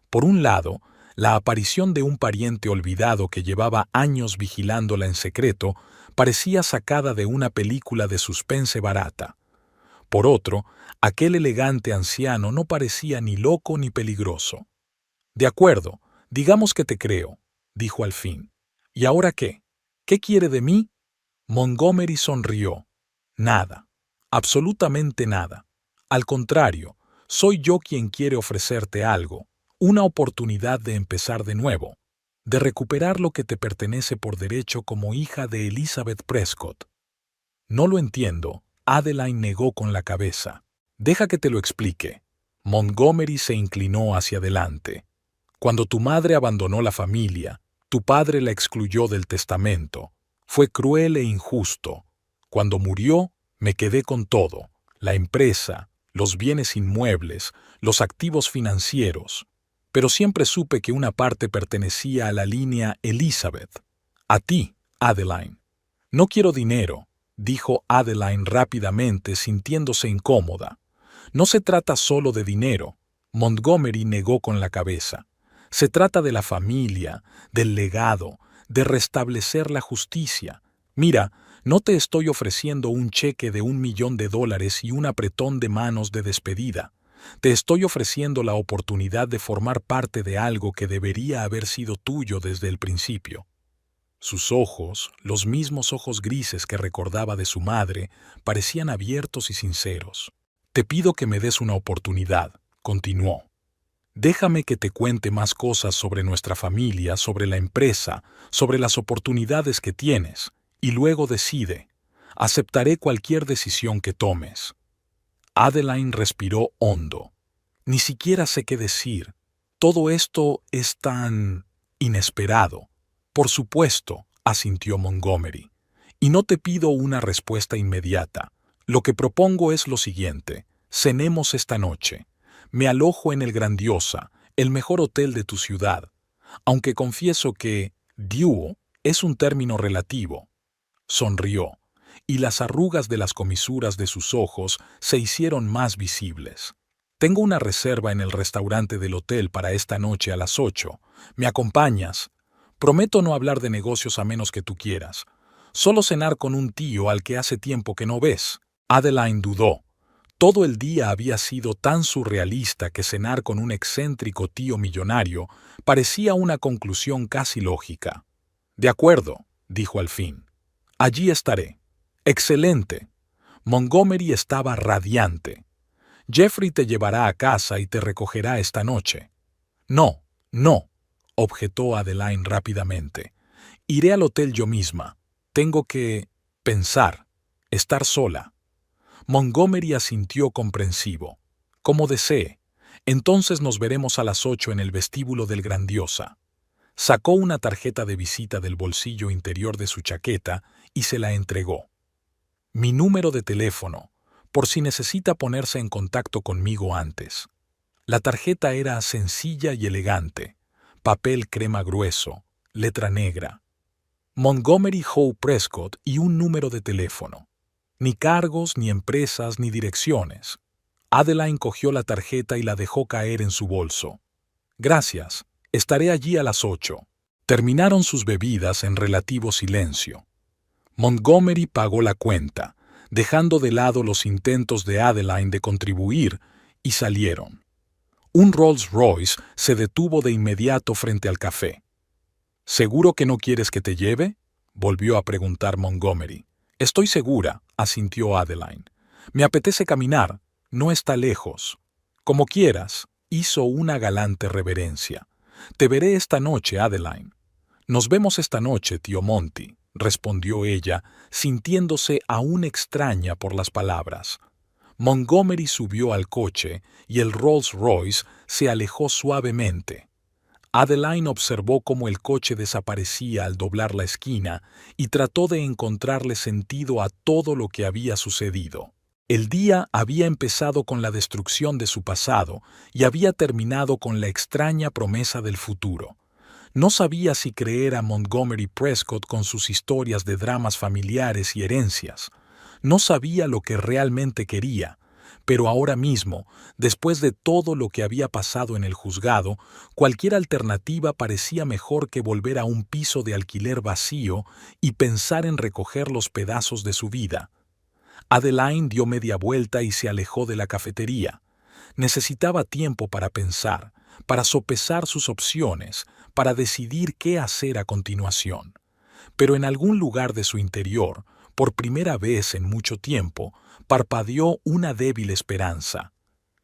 Por un lado, la aparición de un pariente olvidado que llevaba años vigilándola en secreto parecía sacada de una película de suspense barata. Por otro, aquel elegante anciano no parecía ni loco ni peligroso. «De acuerdo, digamos que te creo», dijo al fin. «¿Y ahora qué? ¿Qué quiere de mí?» Montgomery sonrió. «Nada. Absolutamente nada. Al contrario, soy yo quien quiere ofrecerte algo, una oportunidad de empezar de nuevo, de recuperar lo que te pertenece por derecho como hija de Elizabeth Prescott». «No lo entiendo», Adeline negó con la cabeza. «Deja que te lo explique». Montgomery se inclinó hacia adelante. «Cuando tu madre abandonó la familia, tu padre la excluyó del testamento. Fue cruel e injusto. Cuando murió, me quedé con todo: la empresa, los bienes inmuebles, los activos financieros. Pero siempre supe que una parte pertenecía a la línea Elizabeth. A ti, Adeline». «No quiero dinero», dijo Adeline rápidamente, sintiéndose incómoda. «No se trata solo de dinero». Montgomery negó con la cabeza. «Se trata de la familia, del legado, de restablecer la justicia. Mira, no te estoy ofreciendo un cheque de $1.000.000 y un apretón de manos de despedida. Te estoy ofreciendo la oportunidad de formar parte de algo que debería haber sido tuyo desde el principio». Sus ojos, los mismos ojos grises que recordaba de su madre, parecían abiertos y sinceros. «Te pido que me des una oportunidad», continuó. «Déjame que te cuente más cosas sobre nuestra familia, sobre la empresa, sobre las oportunidades que tienes, y luego decide. Aceptaré cualquier decisión que tomes». Adeline respiró hondo. «Ni siquiera sé qué decir. Todo esto es tan inesperado». «Por supuesto», asintió Montgomery. «Y no te pido una respuesta inmediata. Lo que propongo es lo siguiente. Cenemos esta noche. Me alojo en el Grandiosa, el mejor hotel de tu ciudad. Aunque confieso que «due» es un término relativo». Sonrió, y las arrugas de las comisuras de sus ojos se hicieron más visibles. «Tengo una reserva en el restaurante del hotel para esta noche a las 8. ¿Me acompañas? Prometo no hablar de negocios a menos que tú quieras. Solo cenar con un tío al que hace tiempo que no ves». Adeline dudó. Todo el día había sido tan surrealista que cenar con un excéntrico tío millonario parecía una conclusión casi lógica. «De acuerdo», dijo al fin. «Allí estaré». «Excelente». Montgomery estaba radiante. «Jeffrey te llevará a casa y te recogerá esta noche». «No, no», objetó Adeline rápidamente. «Iré al hotel yo misma. Tengo que pensar, estar sola». Montgomery asintió comprensivo. «Como desee. Entonces nos veremos a las 8 en el vestíbulo del Grandiosa». Sacó una tarjeta de visita del bolsillo interior de su chaqueta y se la entregó. «Mi número de teléfono, por si necesita ponerse en contacto conmigo antes». La tarjeta era sencilla y elegante. Papel crema grueso, letra negra. Montgomery Howe Prescott y un número de teléfono. Ni cargos, ni empresas, ni direcciones. Adeline cogió la tarjeta y la dejó caer en su bolso. «Gracias, estaré allí a las 8». Terminaron sus bebidas en relativo silencio. Montgomery pagó la cuenta, dejando de lado los intentos de Adeline de contribuir, y salieron. Un Rolls Royce se detuvo de inmediato frente al café. «¿Seguro que no quieres que te lleve?», volvió a preguntar Montgomery. «Estoy segura», asintió Adeline. «Me apetece caminar, no está lejos». «Como quieras», hizo una galante reverencia. «Te veré esta noche, Adeline». «Nos vemos esta noche, tío Monty», respondió ella, sintiéndose aún extraña por las palabras. Montgomery subió al coche y el Rolls Royce se alejó suavemente. Adeline observó cómo el coche desaparecía al doblar la esquina y trató de encontrarle sentido a todo lo que había sucedido. El día había empezado con la destrucción de su pasado y había terminado con la extraña promesa del futuro. No sabía si creer a Montgomery Prescott con sus historias de dramas familiares y herencias. No sabía lo que realmente quería, pero ahora mismo, después de todo lo que había pasado en el juzgado, cualquier alternativa parecía mejor que volver a un piso de alquiler vacío y pensar en recoger los pedazos de su vida. Adeline dio media vuelta y se alejó de la cafetería. Necesitaba tiempo para pensar, para sopesar sus opciones, para decidir qué hacer a continuación. Pero en algún lugar de su interior, por primera vez en mucho tiempo, parpadeó una débil esperanza.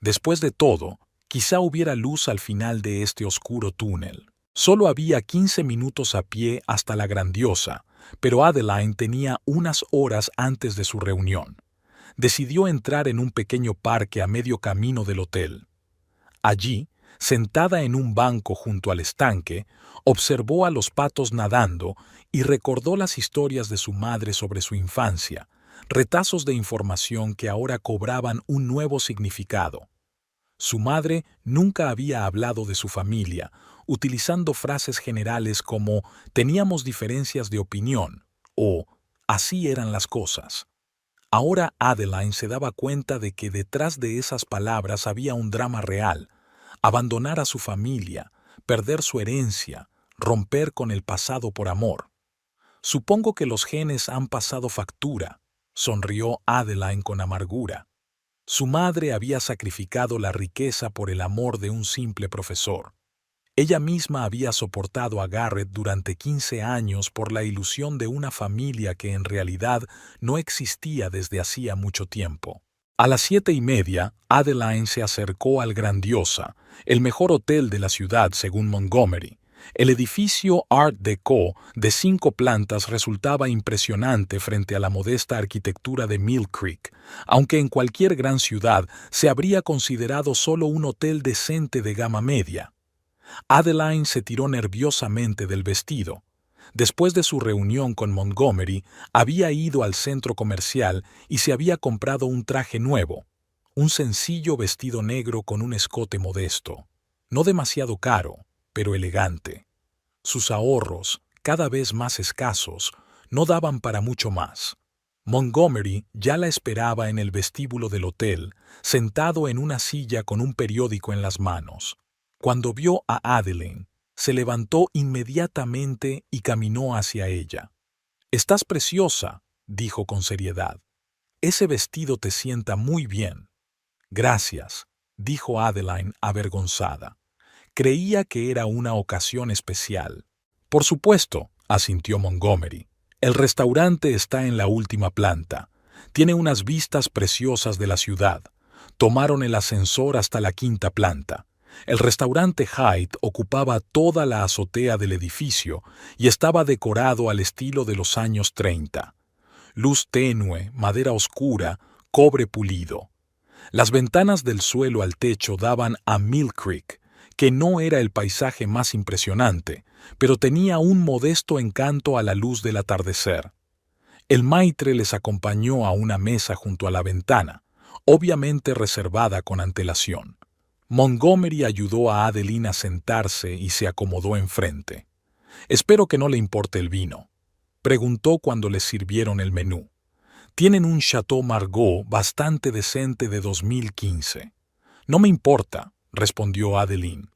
Después de todo, quizá hubiera luz al final de este oscuro túnel. Solo había 15 minutos a pie hasta la Grandiosa, pero Adeline tenía unas horas antes de su reunión. Decidió entrar en un pequeño parque a medio camino del hotel. Allí, sentada en un banco junto al estanque, observó a los patos nadando y recordó las historias de su madre sobre su infancia, retazos de información que ahora cobraban un nuevo significado. Su madre nunca había hablado de su familia, utilizando frases generales como «teníamos diferencias de opinión» o «así eran las cosas». Ahora Adeline se daba cuenta de que detrás de esas palabras había un drama real: abandonar a su familia, perder su herencia, romper con el pasado por amor. «Supongo que los genes han pasado factura», sonrió Adeline con amargura. Su madre había sacrificado la riqueza por el amor de un simple profesor. Ella misma había soportado a Garrett durante 15 años por la ilusión de una familia que en realidad no existía desde hacía mucho tiempo. A las 7:30, Adeline se acercó al Grandiosa, el mejor hotel de la ciudad según Montgomery. El edificio Art Deco de 5 plantas resultaba impresionante frente a la modesta arquitectura de Mill Creek, aunque en cualquier gran ciudad se habría considerado solo un hotel decente de gama media. Adeline se tiró nerviosamente del vestido. Después de su reunión con Montgomery, había ido al centro comercial y se había comprado un traje nuevo, un sencillo vestido negro con un escote modesto, no demasiado caro, pero elegante. Sus ahorros, cada vez más escasos, no daban para mucho más. Montgomery ya la esperaba en el vestíbulo del hotel, sentado en una silla con un periódico en las manos. Cuando vio a Adeline, se levantó inmediatamente y caminó hacia ella. «Estás preciosa», dijo con seriedad. «Ese vestido te sienta muy bien». «Gracias», dijo Adeline avergonzada. Creía que era una ocasión especial. «Por supuesto», asintió Montgomery. «El restaurante está en la última planta. Tiene unas vistas preciosas de la ciudad. Tomaron el ascensor hasta la 5ª planta. El restaurante Hyde ocupaba toda la azotea del edificio y estaba decorado al estilo de los años 30. Luz tenue, madera oscura, cobre pulido. Las ventanas del suelo al techo daban a Mill Creek, que no era el paisaje más impresionante, pero tenía un modesto encanto a la luz del atardecer. El maitre les acompañó a una mesa junto a la ventana, obviamente reservada con antelación. Montgomery ayudó a Adeline a sentarse y se acomodó enfrente. «Espero que no le importe el vino», preguntó cuando les sirvieron el menú. «Tienen un Chateau Margaux bastante decente de 2015. «No me importa», respondió Adeline.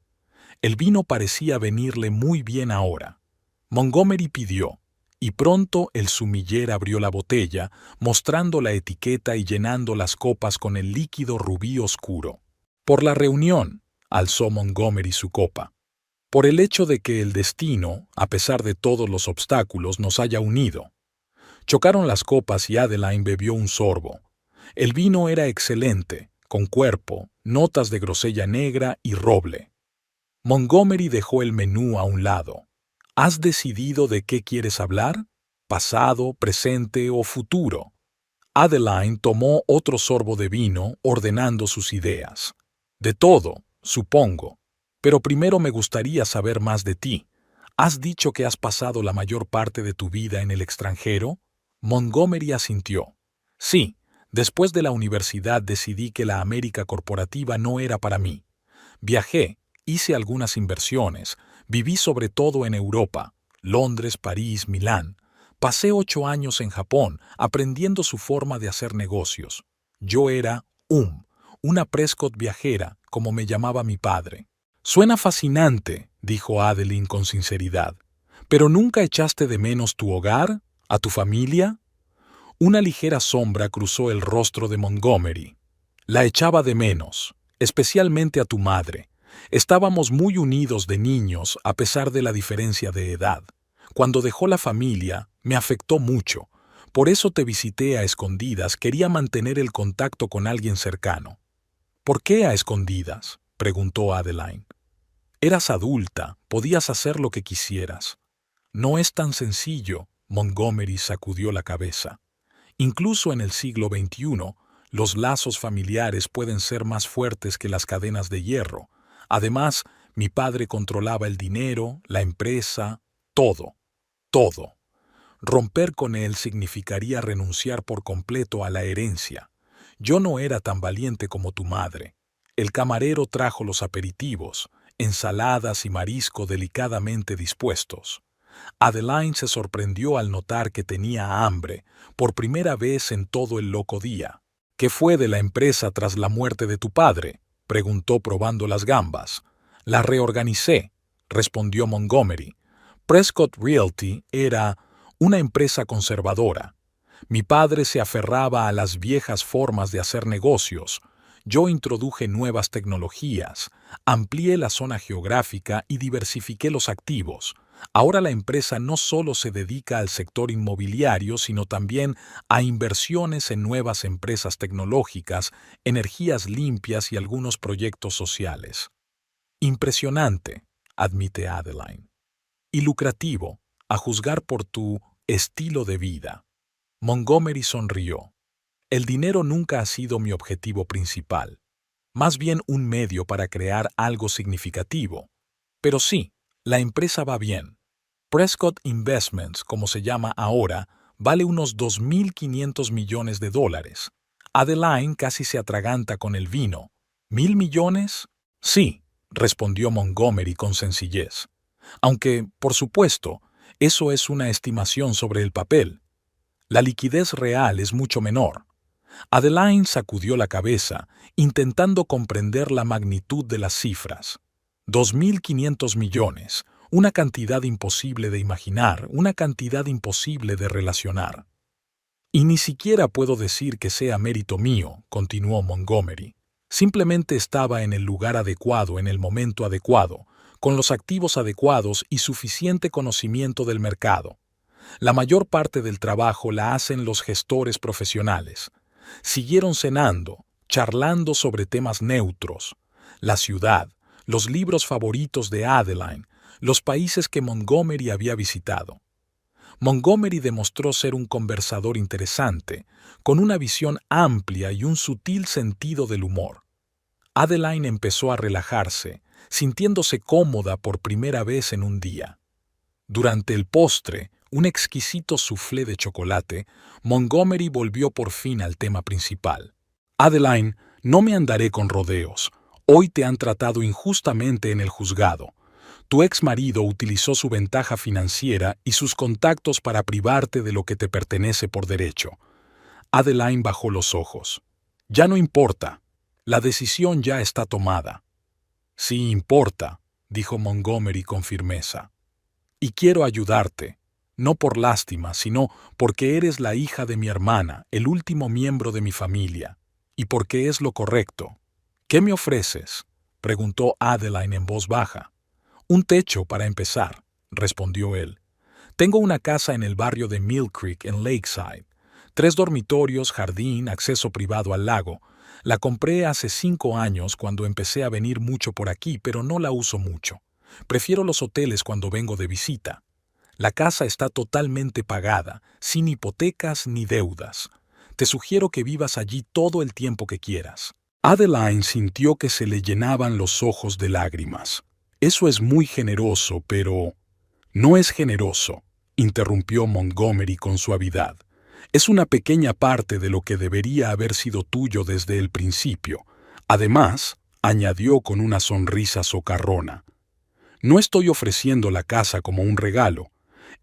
El vino parecía venirle muy bien ahora. Montgomery pidió, y pronto el sumiller abrió la botella, mostrando la etiqueta y llenando las copas con el líquido rubí oscuro. «Por la reunión», alzó Montgomery su copa. «Por el hecho de que el destino, a pesar de todos los obstáculos, nos haya unido». Chocaron las copas y Adeline bebió un sorbo. El vino era excelente, con cuerpo, notas de grosella negra y roble. Montgomery dejó el menú a un lado. «¿Has decidido de qué quieres hablar? ¿Pasado, presente o futuro?» Adeline tomó otro sorbo de vino, ordenando sus ideas. «De todo, supongo. Pero primero me gustaría saber más de ti. ¿Has dicho que has pasado la mayor parte de tu vida en el extranjero?» Montgomery asintió. «Sí, después de la universidad decidí que la América corporativa no era para mí. Viajé, hice algunas inversiones, viví sobre todo en Europa, Londres, París, Milán. Pasé 8 años en Japón, aprendiendo su forma de hacer negocios. Yo era una Prescott viajera, como me llamaba mi padre». «Suena fascinante», dijo Adeline con sinceridad. «¿Pero nunca echaste de menos tu hogar, a tu familia?» Una ligera sombra cruzó el rostro de Montgomery. La echaba de menos, especialmente a tu madre. Estábamos muy unidos de niños a pesar de la diferencia de edad. Cuando dejó la familia, me afectó mucho. Por eso te visité a escondidas, quería mantener el contacto con alguien cercano. ¿Por qué a escondidas?, preguntó Adeline. Eras adulta, podías hacer lo que quisieras. No es tan sencillo, Montgomery sacudió la cabeza. Incluso en el siglo XXI, los lazos familiares pueden ser más fuertes que las cadenas de hierro. Además, mi padre controlaba el dinero, la empresa, todo, todo. Romper con él significaría renunciar por completo a la herencia. Yo no era tan valiente como tu madre. El camarero trajo los aperitivos, ensaladas y marisco delicadamente dispuestos. Adeline se sorprendió al notar que tenía hambre, por primera vez en todo el loco día. ¿Qué fue de la empresa tras la muerte de tu padre?, preguntó probando las gambas. La reorganicé, respondió Montgomery. Prescott Realty era una empresa conservadora. Mi padre se aferraba a las viejas formas de hacer negocios. Yo introduje nuevas tecnologías, amplié la zona geográfica y diversifiqué los activos. Ahora la empresa no solo se dedica al sector inmobiliario, sino también a inversiones en nuevas empresas tecnológicas, energías limpias y algunos proyectos sociales. Impresionante, admite Adeline. Y lucrativo, a juzgar por tu estilo de vida. Montgomery sonrió. El dinero nunca ha sido mi objetivo principal, más bien un medio para crear algo significativo. Pero sí, la empresa va bien. Prescott Investments, como se llama ahora, vale unos 2.500 millones de dólares. Adeline casi se atraganta con el vino. ¿1.000 millones? Sí, respondió Montgomery con sencillez. Aunque, por supuesto, eso es una estimación sobre el papel. La liquidez real es mucho menor. Adeline sacudió la cabeza, intentando comprender la magnitud de las cifras. 2.500 millones, una cantidad imposible de imaginar, una cantidad imposible de relacionar. Y ni siquiera puedo decir que sea mérito mío, continuó Montgomery. Simplemente estaba en el lugar adecuado en el momento adecuado, con los activos adecuados y suficiente conocimiento del mercado. La mayor parte del trabajo la hacen los gestores profesionales. Siguieron cenando, charlando sobre temas neutros, la ciudad, los libros favoritos de Adeline, los países que Montgomery había visitado. Montgomery demostró ser un conversador interesante, con una visión amplia y un sutil sentido del humor. Adeline empezó a relajarse, sintiéndose cómoda por primera vez en un día. Durante el postre, un exquisito soufflé de chocolate, Montgomery volvió por fin al tema principal. Adeline, no me andaré con rodeos. Hoy te han tratado injustamente en el juzgado. Tu ex marido utilizó su ventaja financiera y sus contactos para privarte de lo que te pertenece por derecho. Adeline bajó los ojos. Ya no importa. La decisión ya está tomada. Sí importa, dijo Montgomery con firmeza. Y quiero ayudarte. No por lástima, sino porque eres la hija de mi hermana, el último miembro de mi familia, y porque es lo correcto. ¿Qué me ofreces?, preguntó Adeline en voz baja. Un techo para empezar, respondió él. Tengo una casa en el barrio de Mill Creek en Lakeside. 3 dormitorios, jardín, acceso privado al lago. La compré hace 5 años cuando empecé a venir mucho por aquí, pero no la uso mucho. Prefiero los hoteles cuando vengo de visita. La casa está totalmente pagada, sin hipotecas ni deudas. Te sugiero que vivas allí todo el tiempo que quieras. Adeline sintió que se le llenaban los ojos de lágrimas. Eso es muy generoso, pero... No es generoso, interrumpió Montgomery con suavidad. Es una pequeña parte de lo que debería haber sido tuyo desde el principio. Además, añadió con una sonrisa socarrona, no estoy ofreciendo la casa como un regalo.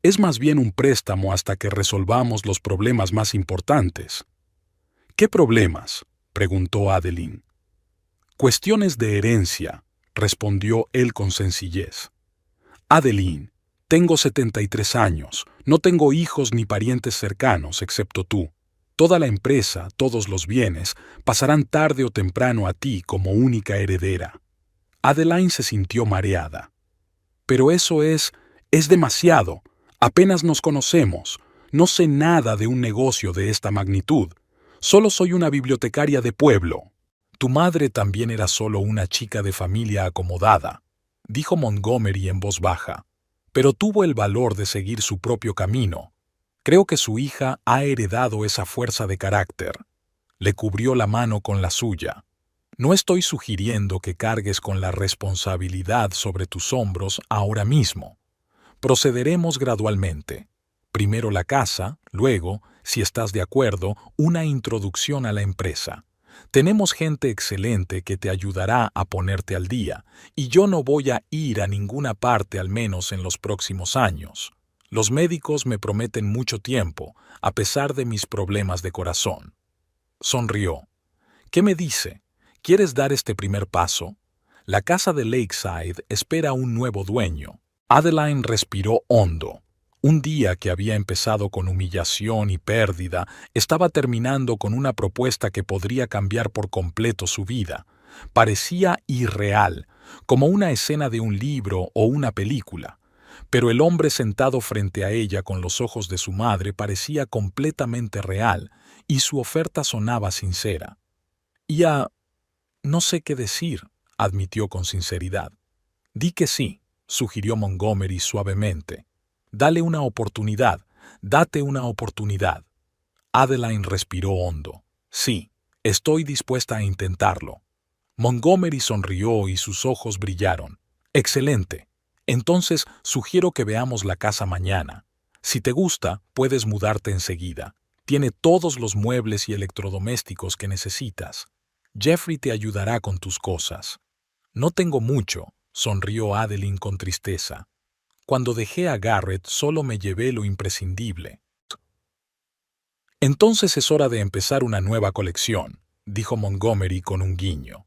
Es más bien un préstamo hasta que resolvamos los problemas más importantes. ¿Qué problemas?, preguntó Adeline. Cuestiones de herencia, respondió él con sencillez. Adeline, tengo 73 años, no tengo hijos ni parientes cercanos excepto tú. Toda la empresa, todos los bienes, pasarán tarde o temprano a ti como única heredera. Adeline se sintió mareada. Pero eso es demasiado. Apenas nos conocemos. No sé nada de un negocio de esta magnitud. Solo soy una bibliotecaria de pueblo. Tu madre también era solo una chica de familia acomodada, dijo Montgomery en voz baja, pero tuvo el valor de seguir su propio camino. Creo que su hija ha heredado esa fuerza de carácter. Le cubrió la mano con la suya. No estoy sugiriendo que cargues con la responsabilidad sobre tus hombros ahora mismo. Procederemos gradualmente. Primero la casa, luego, si estás de acuerdo, una introducción a la empresa. Tenemos gente excelente que te ayudará a ponerte al día, y yo no voy a ir a ninguna parte al menos en los próximos años. Los médicos me prometen mucho tiempo, a pesar de mis problemas de corazón. Sonrió. ¿Qué me dice? ¿Quieres dar este primer paso? La casa de Lakeside espera un nuevo dueño. Adeline respiró hondo. Un día que había empezado con humillación y pérdida, estaba terminando con una propuesta que podría cambiar por completo su vida. Parecía irreal, como una escena de un libro o una película. Pero el hombre sentado frente a ella con los ojos de su madre parecía completamente real, y su oferta sonaba sincera. No sé qué decir, admitió con sinceridad. Di que sí, sugirió Montgomery suavemente. Dale una oportunidad, date una oportunidad. Adeline respiró hondo. Sí, estoy dispuesta a intentarlo. Montgomery sonrió y sus ojos brillaron. Excelente. Entonces sugiero que veamos la casa mañana. Si te gusta, puedes mudarte enseguida. Tiene todos los muebles y electrodomésticos que necesitas. Jeffrey te ayudará con tus cosas. No tengo mucho, sonrió Adeline con tristeza. Cuando dejé a Garrett solo me llevé lo imprescindible. Entonces es hora de empezar una nueva colección, dijo Montgomery con un guiño.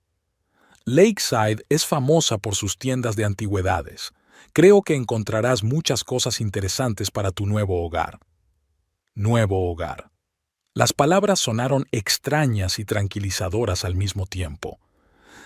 Lakeside es famosa por sus tiendas de antigüedades. Creo que encontrarás muchas cosas interesantes para tu nuevo hogar. Nuevo hogar. Las palabras sonaron extrañas y tranquilizadoras al mismo tiempo.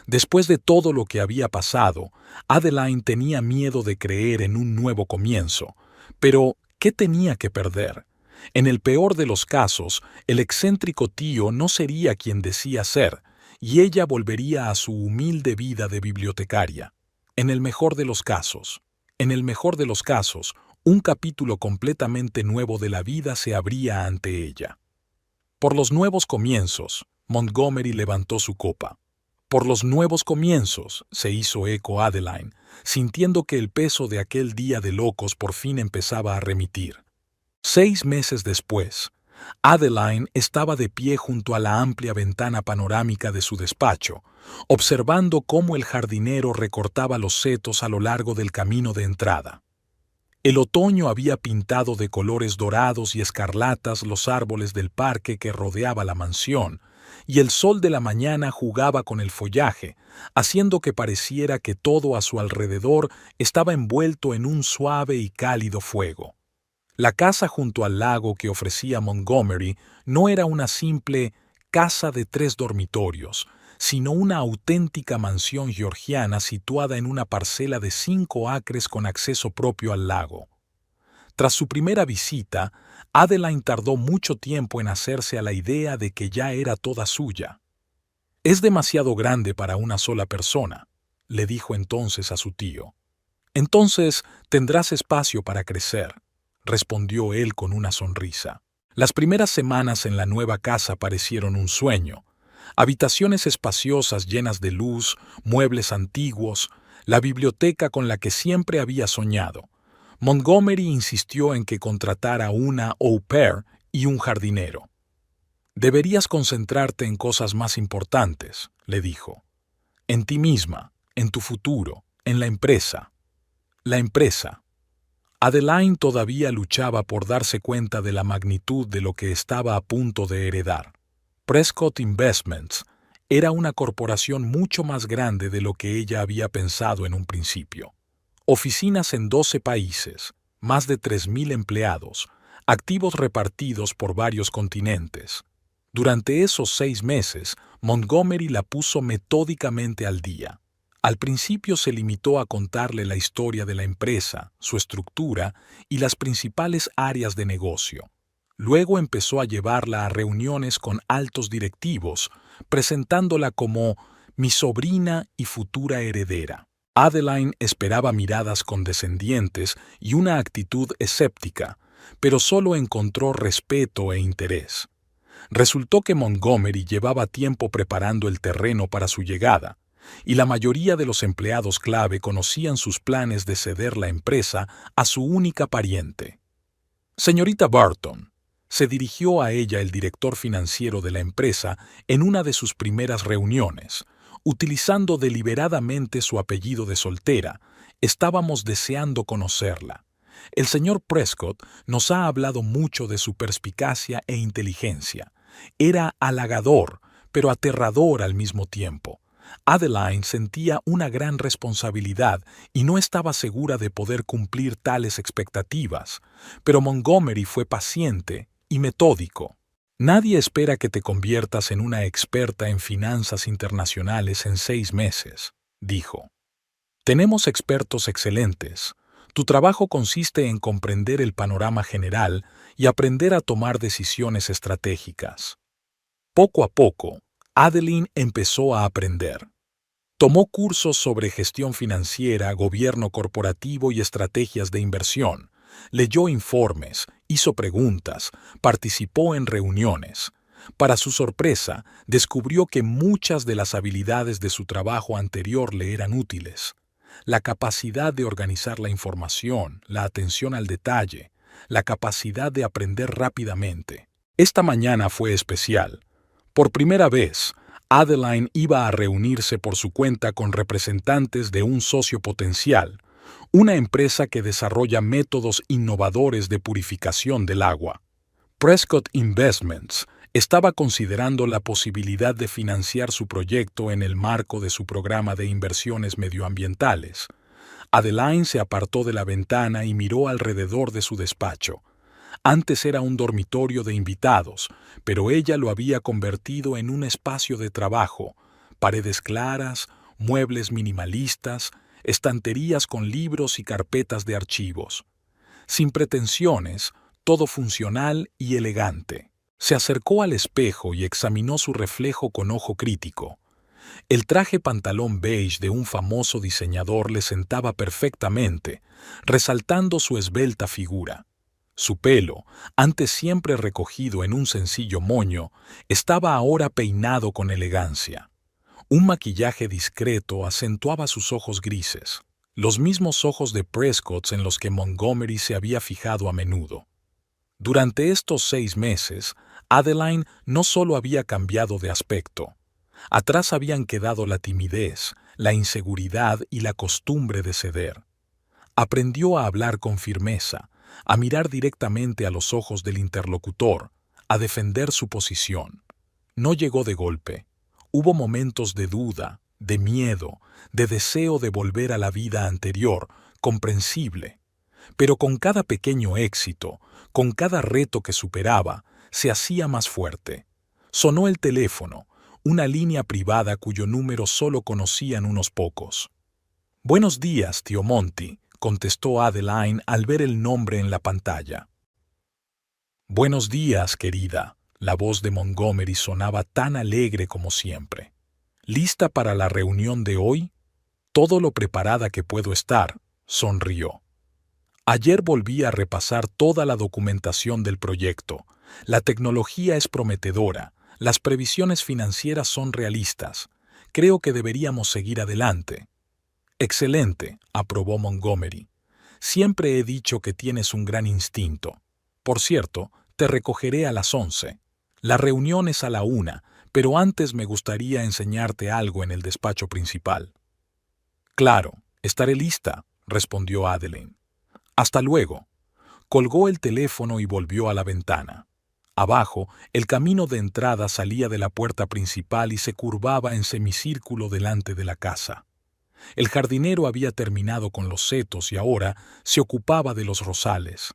Después de todo lo que había pasado, Adeline tenía miedo de creer en un nuevo comienzo. Pero, ¿qué tenía que perder? En el peor de los casos, el excéntrico tío no sería quien decía ser, y ella volvería a su humilde vida de bibliotecaria. En el mejor de los casos, un capítulo completamente nuevo de la vida se abría ante ella. Por los nuevos comienzos, Montgomery levantó su copa. Por los nuevos comienzos, se hizo eco Adeline, sintiendo que el peso de aquel día de locos por fin empezaba a remitir. 6 meses después, Adeline estaba de pie junto a la amplia ventana panorámica de su despacho, observando cómo el jardinero recortaba los setos a lo largo del camino de entrada. El otoño había pintado de colores dorados y escarlatas los árboles del parque que rodeaba la mansión, y el sol de la mañana jugaba con el follaje, haciendo que pareciera que todo a su alrededor estaba envuelto en un suave y cálido fuego. La casa junto al lago que ofrecía Montgomery no era una simple casa de 3 dormitorios, sino una auténtica mansión georgiana situada en una parcela de 5 acres con acceso propio al lago. Tras su primera visita, Adeline tardó mucho tiempo en hacerse a la idea de que ya era toda suya. «Es demasiado grande para una sola persona», le dijo entonces a su tío. «Entonces tendrás espacio para crecer», respondió él con una sonrisa. Las primeras semanas en la nueva casa parecieron un sueño. Habitaciones espaciosas llenas de luz, muebles antiguos, la biblioteca con la que siempre había soñado. Montgomery insistió en que contratara una au pair y un jardinero. «Deberías concentrarte en cosas más importantes», le dijo. «En ti misma, en tu futuro, en la empresa». La empresa. Adeline todavía luchaba por darse cuenta de la magnitud de lo que estaba a punto de heredar. Prescott Investments era una corporación mucho más grande de lo que ella había pensado en un principio. Oficinas en 12 países, más de 3.000 empleados, activos repartidos por varios continentes. Durante esos 6 meses, Montgomery la puso metódicamente al día. Al principio se limitó a contarle la historia de la empresa, su estructura y las principales áreas de negocio. Luego empezó a llevarla a reuniones con altos directivos, presentándola como mi sobrina y futura heredera. Adeline esperaba miradas condescendientes y una actitud escéptica, pero solo encontró respeto e interés. Resultó que Montgomery llevaba tiempo preparando el terreno para su llegada, y la mayoría de los empleados clave conocían sus planes de ceder la empresa a su única pariente. Señorita Barton, se dirigió a ella el director financiero de la empresa en una de sus primeras reuniones, utilizando deliberadamente su apellido de soltera. Estábamos deseando conocerla. El señor Prescott nos ha hablado mucho de su perspicacia e inteligencia. Era halagador, pero aterrador al mismo tiempo. Adeline sentía una gran responsabilidad y no estaba segura de poder cumplir tales expectativas, pero Montgomery fue paciente y metódico. Nadie espera que te conviertas en una experta en finanzas internacionales en 6 meses, dijo. Tenemos expertos excelentes. Tu trabajo consiste en comprender el panorama general y aprender a tomar decisiones estratégicas. Poco a poco, Adeline empezó a aprender. Tomó cursos sobre gestión financiera, gobierno corporativo y estrategias de inversión. Leyó informes, hizo preguntas, participó en reuniones. Para su sorpresa, descubrió que muchas de las habilidades de su trabajo anterior le eran útiles. La capacidad de organizar la información, la atención al detalle, la capacidad de aprender rápidamente. Esta mañana fue especial. Por primera vez, Adeline iba a reunirse por su cuenta con representantes de un socio potencial, una empresa que desarrolla métodos innovadores de purificación del agua. Prescott Investments estaba considerando la posibilidad de financiar su proyecto en el marco de su programa de inversiones medioambientales. Adeline se apartó de la ventana y miró alrededor de su despacho. Antes era un dormitorio de invitados, pero ella lo había convertido en un espacio de trabajo, paredes claras, muebles minimalistas, estanterías con libros y carpetas de archivos. Sin pretensiones, todo funcional y elegante. Se acercó al espejo y examinó su reflejo con ojo crítico. El traje pantalón beige de un famoso diseñador le sentaba perfectamente, resaltando su esbelta figura. Su pelo, antes siempre recogido en un sencillo moño, estaba ahora peinado con elegancia. Un maquillaje discreto acentuaba sus ojos grises, los mismos ojos de Prescott en los que Montgomery se había fijado a menudo. Durante estos 6 meses, Adeline no solo había cambiado de aspecto. Atrás habían quedado la timidez, la inseguridad y la costumbre de ceder. Aprendió a hablar con firmeza, a mirar directamente a los ojos del interlocutor, a defender su posición. No llegó de golpe. Hubo momentos de duda, de miedo, de deseo de volver a la vida anterior, comprensible. Pero con cada pequeño éxito, con cada reto que superaba, se hacía más fuerte. Sonó el teléfono, una línea privada cuyo número solo conocían unos pocos. «Buenos días, tío Monty», contestó Adeline al ver el nombre en la pantalla. «Buenos días, querida». La voz de Montgomery sonaba tan alegre como siempre. «¿Lista para la reunión de hoy?» «Todo lo preparada que puedo estar», sonrió. Ayer volví a repasar toda la documentación del proyecto. La tecnología es prometedora, las previsiones financieras son realistas. Creo que deberíamos seguir adelante. Excelente, aprobó Montgomery. Siempre he dicho que tienes un gran instinto. Por cierto, te recogeré a las 11. La reunión es a la 1, pero antes me gustaría enseñarte algo en el despacho principal. Claro, estaré lista, respondió Adeline. Hasta luego. Colgó el teléfono y volvió a la ventana. Abajo, el camino de entrada salía de la puerta principal y se curvaba en semicírculo delante de la casa. El jardinero había terminado con los setos y ahora se ocupaba de los rosales.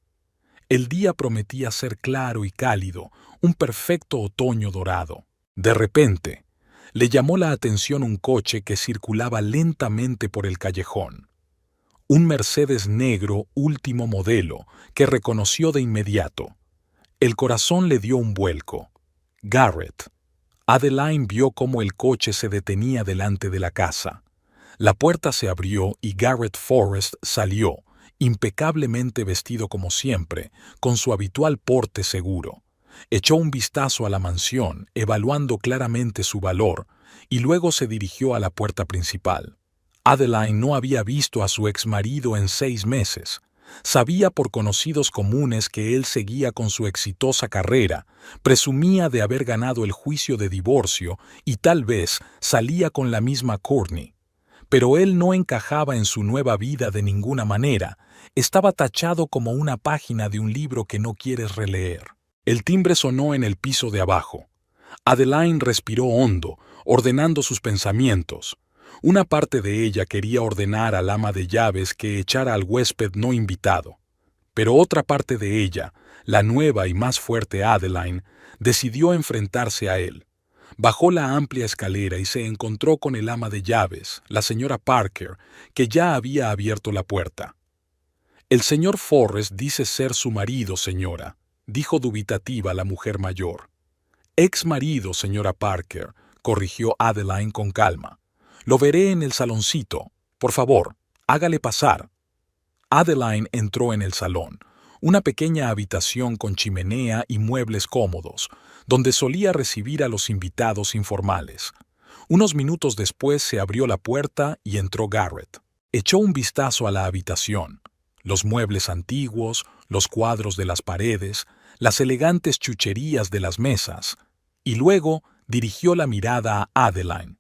El día prometía ser claro y cálido, un perfecto otoño dorado. De repente, le llamó la atención un coche que circulaba lentamente por el callejón. Un Mercedes negro último modelo que reconoció de inmediato. El corazón le dio un vuelco. Garrett. Adeline vio cómo el coche se detenía delante de la casa. La puerta se abrió y Garrett Forrest salió, impecablemente vestido como siempre, con su habitual porte seguro. Echó un vistazo a la mansión, evaluando claramente su valor, y luego se dirigió a la puerta principal. Adeline no había visto a su exmarido en 6 meses. Sabía por conocidos comunes que él seguía con su exitosa carrera, presumía de haber ganado el juicio de divorcio y tal vez salía con la misma Courtney. Pero él no encajaba en su nueva vida de ninguna manera, estaba tachado como una página de un libro que no quieres releer. El timbre sonó en el piso de abajo. Adeline respiró hondo, ordenando sus pensamientos. Una parte de ella quería ordenar al ama de llaves que echara al huésped no invitado. Pero otra parte de ella, la nueva y más fuerte Adeline, decidió enfrentarse a él. Bajó la amplia escalera y se encontró con el ama de llaves, la señora Parker, que ya había abierto la puerta. «El señor Forrest dice ser su marido, señora», dijo dubitativa la mujer mayor. «Ex marido, señora Parker», corrigió Adeline con calma. «Lo veré en el saloncito. Por favor, hágale pasar». Adeline entró en el salón, una pequeña habitación con chimenea y muebles cómodos, donde solía recibir a los invitados informales. Unos minutos después se abrió la puerta y entró Garrett. Echó un vistazo a la habitación. Los muebles antiguos, los cuadros de las paredes, las elegantes chucherías de las mesas, y luego dirigió la mirada a Adeline.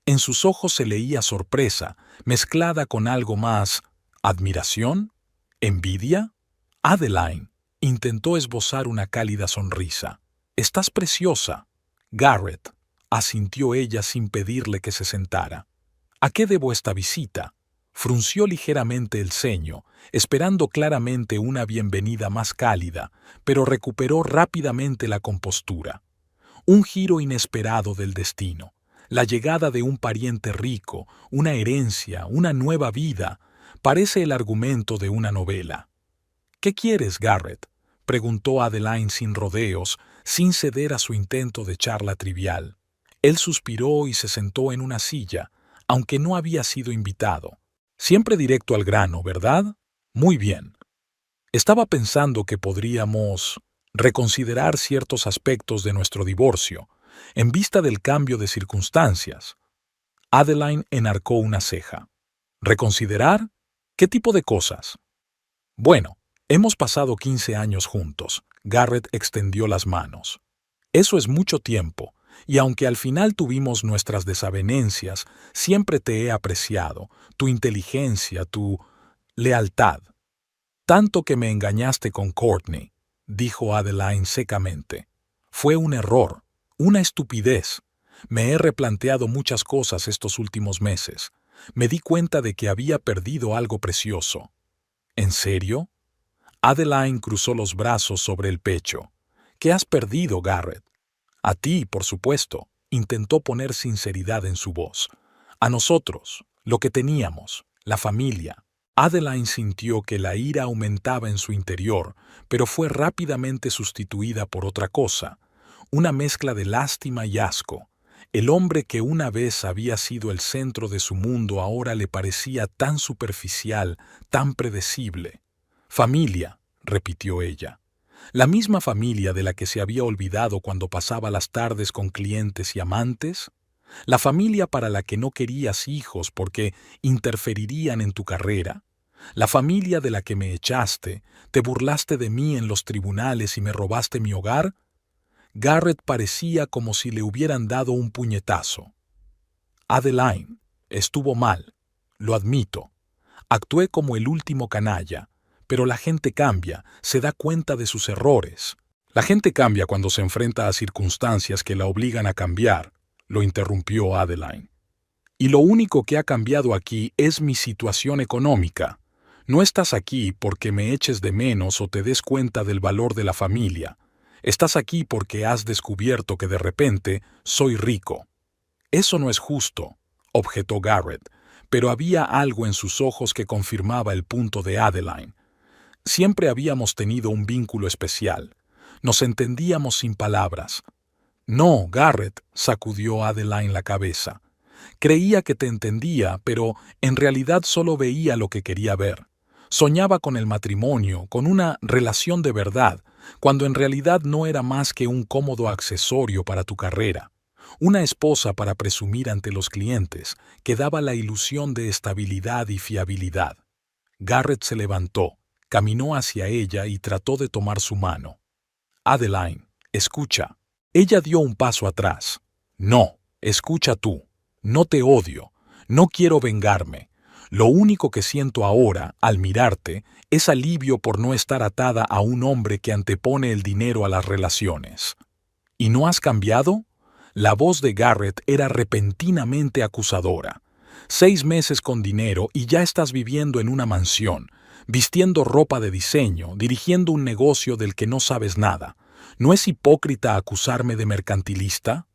En sus ojos se leía sorpresa, mezclada con algo más. ¿Admiración? ¿Envidia? Adeline intentó esbozar una cálida sonrisa. «Estás preciosa». «Garrett», asintió ella sin pedirle que se sentara. «¿A qué debo esta visita?» Frunció ligeramente el ceño, esperando claramente una bienvenida más cálida, pero recuperó rápidamente la compostura. Un giro inesperado del destino, la llegada de un pariente rico, una herencia, una nueva vida, parece el argumento de una novela. «¿Qué quieres, Garrett?», preguntó Adeline sin rodeos, sin ceder a su intento de charla trivial. Él suspiró y se sentó en una silla, aunque no había sido invitado. «Siempre directo al grano, ¿verdad? Muy bien. Estaba pensando que podríamos reconsiderar ciertos aspectos de nuestro divorcio, en vista del cambio de circunstancias». Adeline enarcó una ceja. «¿Reconsiderar? ¿Qué tipo de cosas?» «Bueno, hemos pasado 15 años juntos». Garrett extendió las manos. «Eso es mucho tiempo, y aunque al final tuvimos nuestras desavenencias, siempre te he apreciado, tu inteligencia, tu lealtad. Tanto que me engañaste con Courtney», dijo Adeline secamente. «Fue un error, una estupidez. Me he replanteado muchas cosas estos últimos meses. Me di cuenta de que había perdido algo precioso». «¿En serio?» Adeline cruzó los brazos sobre el pecho. «¿Qué has perdido, Garrett?» «A ti, por supuesto», intentó poner sinceridad en su voz. «A nosotros, lo que teníamos, la familia». Adeline sintió que la ira aumentaba en su interior, pero fue rápidamente sustituida por otra cosa, una mezcla de lástima y asco. El hombre que una vez había sido el centro de su mundo ahora le parecía tan superficial, tan predecible. «Familia», repitió ella. «¿La misma familia de la que se había olvidado cuando pasaba las tardes con clientes y amantes? ¿La familia para la que no querías hijos porque interferirían en tu carrera? ¿La familia de la que me echaste, te burlaste de mí en los tribunales y me robaste mi hogar?» Garrett parecía como si le hubieran dado un puñetazo. «Adeline, estuvo mal, lo admito. Actué como el último canalla. Pero la gente cambia, se da cuenta de sus errores». «La gente cambia cuando se enfrenta a circunstancias que la obligan a cambiar», lo interrumpió Adeline. «Y lo único que ha cambiado aquí es mi situación económica. No estás aquí porque me eches de menos o te des cuenta del valor de la familia. Estás aquí porque has descubierto que de repente soy rico. Eso no es justo, objetó Garrett, pero había algo en sus ojos que confirmaba el punto de Adeline. Siempre habíamos tenido un vínculo especial. Nos entendíamos sin palabras. No, Garrett, sacudió Adeline la cabeza. Creía que te entendía, pero en realidad solo veía lo que quería ver. Soñaba con el matrimonio, con una relación de verdad, cuando en realidad no era más que un cómodo accesorio para tu carrera. Una esposa para presumir ante los clientes, que daba la ilusión de estabilidad y fiabilidad. Garrett se levantó, caminó hacia ella y trató de tomar su mano. Adeline, escucha. Ella dio un paso atrás. No, escucha tú. No te odio. No quiero vengarme. Lo único que siento ahora, al mirarte, es alivio por no estar atada a un hombre que antepone el dinero a las relaciones. ¿Y no has cambiado? La voz de Garrett era repentinamente acusadora. 6 meses con dinero y ya estás viviendo en una mansión, vistiendo ropa de diseño, dirigiendo un negocio del que no sabes nada. ¿No es hipócrita acusarme de mercantilista?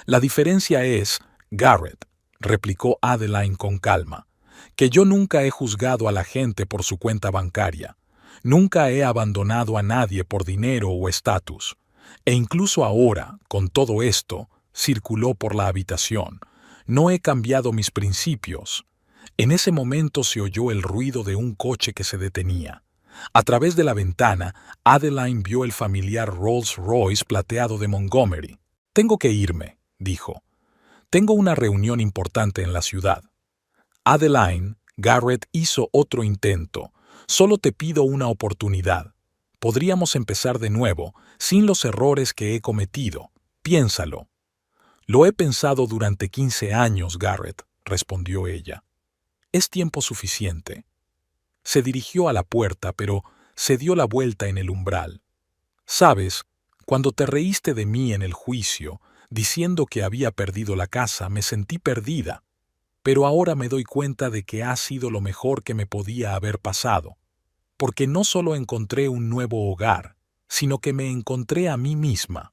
La diferencia es, Garrett, replicó Adeline con calma, que yo nunca he juzgado a la gente por su cuenta bancaria. Nunca he abandonado a nadie por dinero o estatus. E incluso ahora, con todo esto, circuló por la habitación. No he cambiado mis principios. En ese momento se oyó el ruido de un coche que se detenía. A través de la ventana, Adeline vio el familiar Rolls-Royce plateado de Montgomery. Tengo que irme, dijo. Tengo una reunión importante en la ciudad. Adeline, Garrett hizo otro intento. Solo te pido una oportunidad. Podríamos empezar de nuevo, sin los errores que he cometido. Piénsalo. Lo he pensado durante 15 años, Garrett, respondió ella. Es tiempo suficiente. Se dirigió a la puerta, pero se dio la vuelta en el umbral. Sabes, cuando te reíste de mí en el juicio, diciendo que había perdido la casa, me sentí perdida. Pero ahora me doy cuenta de que ha sido lo mejor que me podía haber pasado. Porque no solo encontré un nuevo hogar, sino que me encontré a mí misma.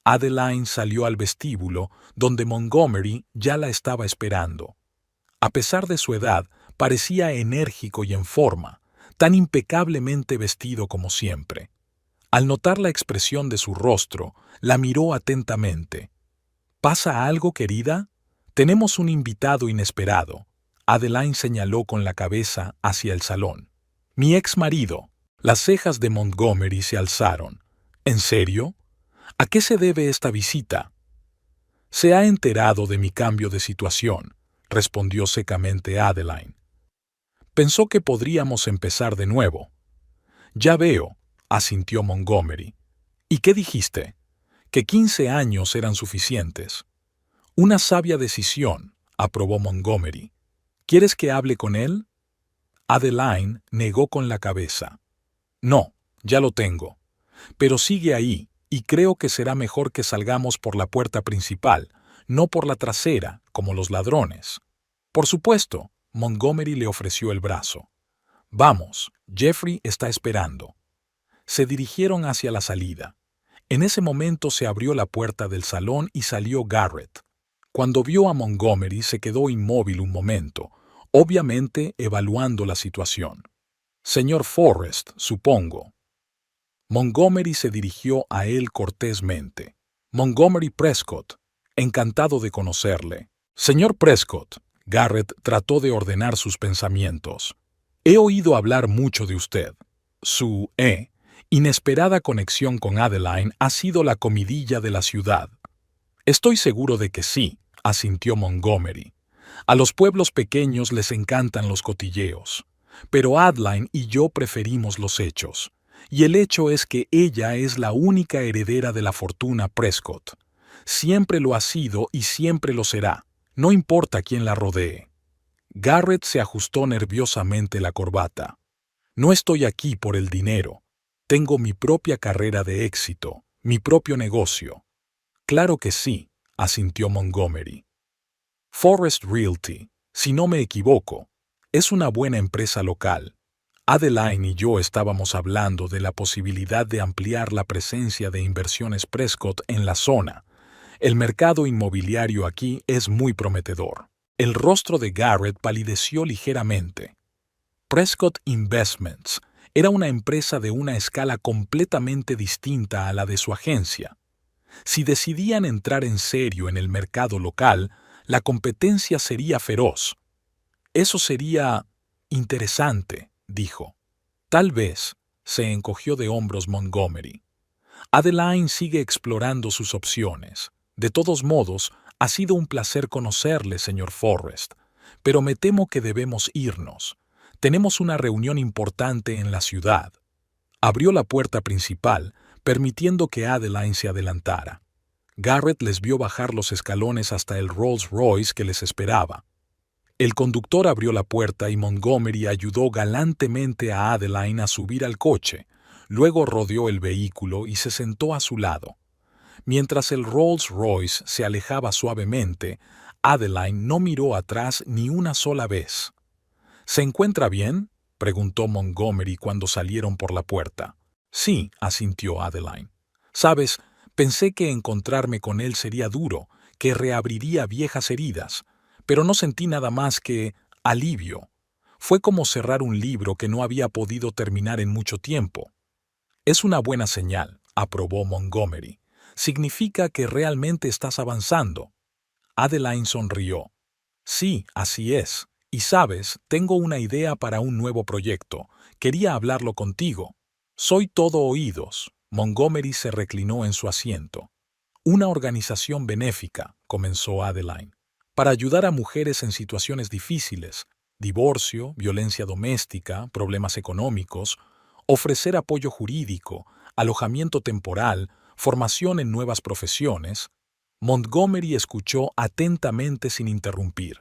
Adeline salió al vestíbulo, donde Montgomery ya la estaba esperando. A pesar de su edad, parecía enérgico y en forma, tan impecablemente vestido como siempre. Al notar la expresión de su rostro, la miró atentamente. ¿Pasa algo, querida? Tenemos un invitado inesperado. Adeline señaló con la cabeza hacia el salón. Mi ex marido. Las cejas de Montgomery se alzaron. ¿En serio? ¿A qué se debe esta visita? Se ha enterado de mi cambio de situación, respondió secamente Adeline. Pensó que podríamos empezar de nuevo. Ya veo, asintió Montgomery. ¿Y qué dijiste? Que 15 años eran suficientes. Una sabia decisión, aprobó Montgomery. ¿Quieres que hable con él? Adeline negó con la cabeza. No, ya lo tengo. Pero sigue ahí, y creo que será mejor que salgamos por la puerta principal, no por la trasera, como los ladrones. Por supuesto, Montgomery le ofreció el brazo. Vamos, Jeffrey está esperando. Se dirigieron hacia la salida. En ese momento se abrió la puerta del salón y salió Garrett. Cuando vio a Montgomery se quedó inmóvil un momento, obviamente evaluando la situación. Señor Forrest, supongo. Montgomery se dirigió a él cortésmente. Montgomery Prescott, encantado de conocerle. Señor Prescott, Garrett trató de ordenar sus pensamientos. He oído hablar mucho de usted. Su inesperada conexión con Adeline ha sido la comidilla de la ciudad. Estoy seguro de que sí, asintió Montgomery. A los pueblos pequeños les encantan los cotilleos. Pero Adeline y yo preferimos los hechos. Y el hecho es que ella es la única heredera de la fortuna Prescott. Siempre lo ha sido y siempre lo será, no importa quién la rodee. Garrett se ajustó nerviosamente la corbata. No estoy aquí por el dinero. Tengo mi propia carrera de éxito, mi propio negocio. Claro que sí, asintió Montgomery. Forrest Realty, si no me equivoco, es una buena empresa local. Adeline y yo estábamos hablando de la posibilidad de ampliar la presencia de Inversiones Prescott en la zona. El mercado inmobiliario aquí es muy prometedor. El rostro de Garrett palideció ligeramente. Prescott Investments era una empresa de una escala completamente distinta a la de su agencia. Si decidían entrar en serio en el mercado local, la competencia sería feroz. Eso sería interesante, dijo. Tal vez, se encogió de hombros Montgomery. Adeline sigue explorando sus opciones. De todos modos, ha sido un placer conocerle, señor Forrest, pero me temo que debemos irnos. Tenemos una reunión importante en la ciudad. Abrió la puerta principal, permitiendo que Adeline se adelantara. Garrett les vio bajar los escalones hasta el Rolls Royce que les esperaba. El conductor abrió la puerta y Montgomery ayudó galantemente a Adeline a subir al coche. Luego rodeó el vehículo y se sentó a su lado. Mientras el Rolls Royce se alejaba suavemente, Adeline no miró atrás ni una sola vez. ¿Se encuentra bien?, preguntó Montgomery cuando salieron por la puerta. Sí, asintió Adeline. Sabes, pensé que encontrarme con él sería duro, que reabriría viejas heridas, pero no sentí nada más que alivio. Fue como cerrar un libro que no había podido terminar en mucho tiempo. Es una buena señal, aprobó Montgomery. Significa que realmente estás avanzando. Adeline sonrió. Sí, así es. Y sabes, tengo una idea para un nuevo proyecto. Quería hablarlo contigo. Soy todo oídos. Montgomery se reclinó en su asiento. Una organización benéfica, comenzó Adeline, para ayudar a mujeres en situaciones difíciles, divorcio, violencia doméstica, problemas económicos, ofrecer apoyo jurídico, alojamiento temporal, formación en nuevas profesiones. Montgomery escuchó atentamente sin interrumpir.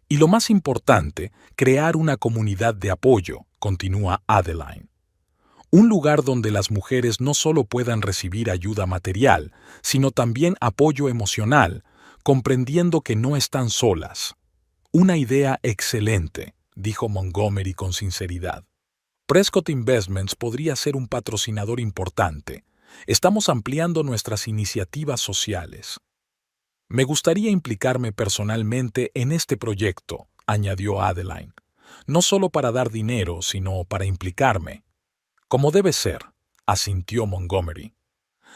Y lo más importante, crear una comunidad de apoyo, continúa Adeline. Un lugar donde las mujeres no solo puedan recibir ayuda material, sino también apoyo emocional, comprendiendo que no están solas. Una idea excelente, dijo Montgomery con sinceridad. Prescott Investments podría ser un patrocinador importante. Estamos ampliando nuestras iniciativas sociales. Me gustaría implicarme personalmente en este proyecto, añadió Adeline. No solo para dar dinero, sino para implicarme. Como debe ser, asintió Montgomery.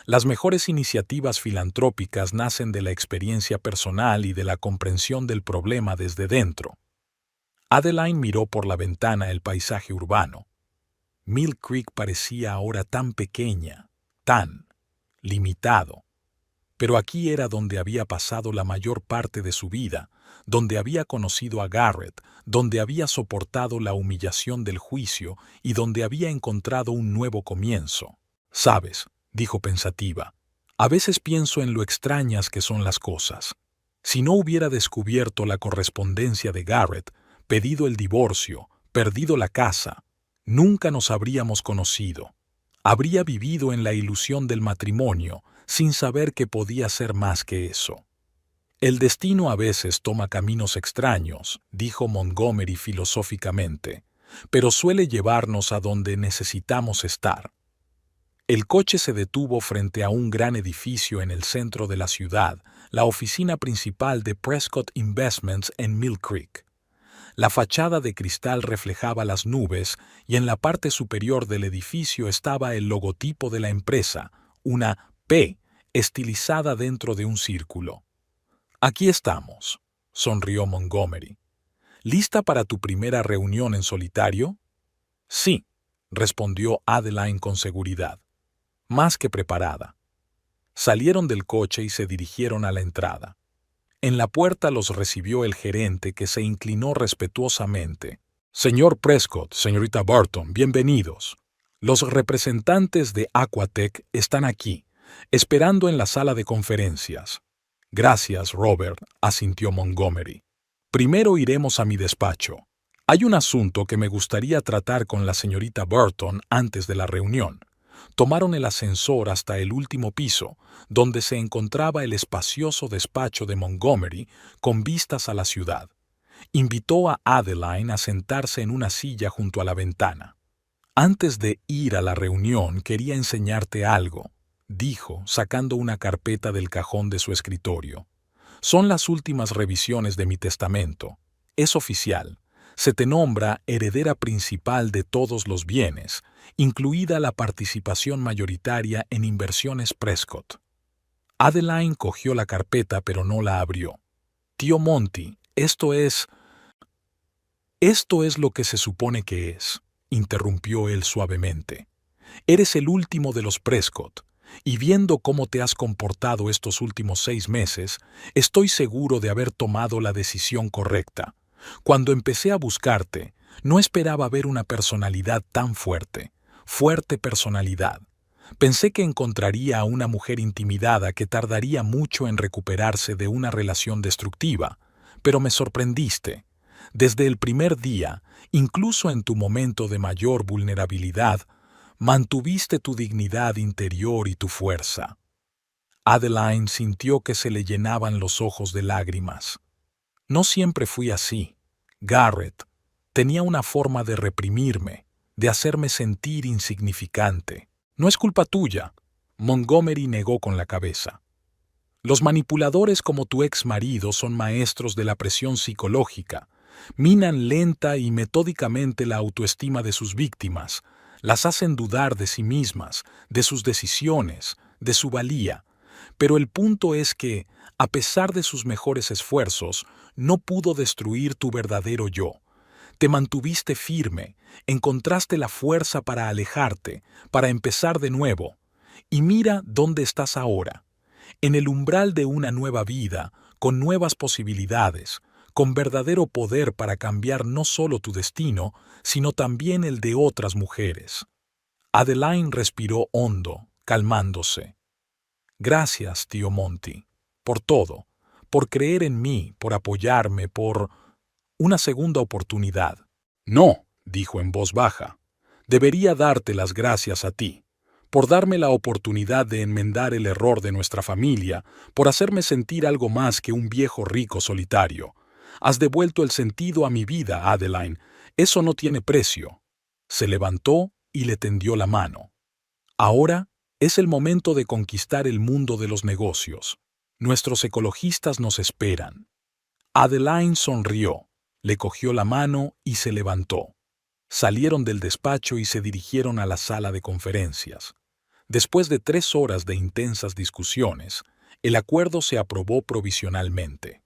Las mejores iniciativas filantrópicas nacen de la experiencia personal y de la comprensión del problema desde dentro. Adeline miró por la ventana el paisaje urbano. Mill Creek parecía ahora tan pequeña, tan limitado. Pero aquí era donde había pasado la mayor parte de su vida, donde había conocido a Garrett, donde había soportado la humillación del juicio y donde había encontrado un nuevo comienzo. «Sabes», dijo pensativa, «a veces pienso en lo extrañas que son las cosas. Si no hubiera descubierto la correspondencia de Garrett, pedido el divorcio, perdido la casa, nunca nos habríamos conocido. Habría vivido en la ilusión del matrimonio, sin saber que podía ser más que eso». «El destino a veces toma caminos extraños», dijo Montgomery filosóficamente, «pero suele llevarnos a donde necesitamos estar». El coche se detuvo frente a un gran edificio en el centro de la ciudad, la oficina principal de Prescott Investments en Mill Creek. La fachada de cristal reflejaba las nubes y en la parte superior del edificio estaba el logotipo de la empresa, una P estilizada dentro de un círculo. «Aquí estamos», sonrió Montgomery. «¿Lista para tu primera reunión en solitario?» «Sí», respondió Adeline con seguridad. «Más que preparada». Salieron del coche y se dirigieron a la entrada. En la puerta los recibió el gerente, que se inclinó respetuosamente. «Señor Prescott, señorita Burton, bienvenidos. Los representantes de Aquatech están aquí, esperando en la sala de conferencias». «Gracias, Robert», asintió Montgomery. «Primero iremos a mi despacho. Hay un asunto que me gustaría tratar con la señorita Burton antes de la reunión». Tomaron el ascensor hasta el último piso, donde se encontraba el espacioso despacho de Montgomery con vistas a la ciudad. Invitó a Adeline a sentarse en una silla junto a la ventana. Antes de ir a la reunión quería enseñarte algo, dijo, sacando una carpeta del cajón de su escritorio. Son las últimas revisiones de mi testamento. Es oficial. Se te nombra heredera principal de todos los bienes, incluida la participación mayoritaria en Inversiones Prescott. Adeline cogió la carpeta pero no la abrió. Tío Monty, esto es lo que se supone que es, interrumpió él suavemente. Eres el último de los Prescott, y viendo cómo te has comportado estos últimos 6 meses, estoy seguro de haber tomado la decisión correcta. Cuando empecé a buscarte, no esperaba ver una personalidad tan fuerte personalidad. Pensé que encontraría a una mujer intimidada que tardaría mucho en recuperarse de una relación destructiva, pero me sorprendiste. Desde el primer día, incluso en tu momento de mayor vulnerabilidad, mantuviste tu dignidad interior y tu fuerza. Adeline sintió que se le llenaban los ojos de lágrimas. No siempre fui así. Garrett tenía una forma de reprimirme, de hacerme sentir insignificante. No es culpa tuya. Montgomery negó con la cabeza. Los manipuladores como tu ex marido son maestros de la presión psicológica. Minan lenta y metódicamente la autoestima de sus víctimas, las hacen dudar de sí mismas, de sus decisiones, de su valía. Pero el punto es que, a pesar de sus mejores esfuerzos, no pudo destruir tu verdadero yo. Te mantuviste firme, encontraste la fuerza para alejarte, para empezar de nuevo. Y mira dónde estás ahora, en el umbral de una nueva vida, con nuevas posibilidades, con verdadero poder para cambiar no solo tu destino, sino también el de otras mujeres. Adeline respiró hondo, calmándose. Gracias, tío Monty, por todo, por creer en mí, por apoyarme, por una segunda oportunidad. No, dijo en voz baja, debería darte las gracias a ti, por darme la oportunidad de enmendar el error de nuestra familia, por hacerme sentir algo más que un viejo rico solitario. Has devuelto el sentido a mi vida, Adeline. Eso no tiene precio. Se levantó y le tendió la mano. Ahora es el momento de conquistar el mundo de los negocios. Nuestros ecologistas nos esperan. Adeline sonrió, le cogió la mano y se levantó. Salieron del despacho y se dirigieron a la sala de conferencias. Después de 3 horas de intensas discusiones, el acuerdo se aprobó provisionalmente.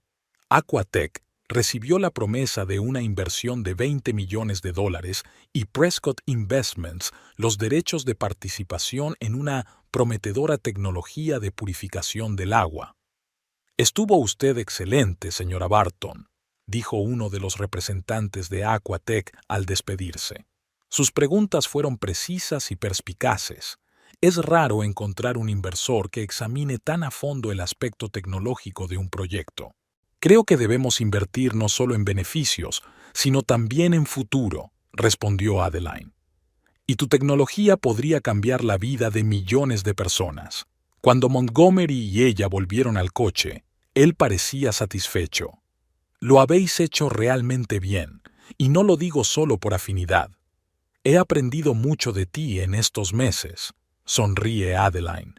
Aquatech recibió la promesa de una inversión de $20 millones y Prescott Investments los derechos de participación en una prometedora tecnología de purificación del agua. Estuvo usted excelente, señora Barton, dijo uno de los representantes de Aquatech al despedirse. Sus preguntas fueron precisas y perspicaces. Es raro encontrar un inversor que examine tan a fondo el aspecto tecnológico de un proyecto. Creo que debemos invertir no solo en beneficios, sino también en futuro, respondió Adeline. Y tu tecnología podría cambiar la vida de millones de personas. Cuando Montgomery y ella volvieron al coche, él parecía satisfecho. Lo habéis hecho realmente bien, y no lo digo solo por afinidad. He aprendido mucho de ti en estos meses, sonríe Adeline.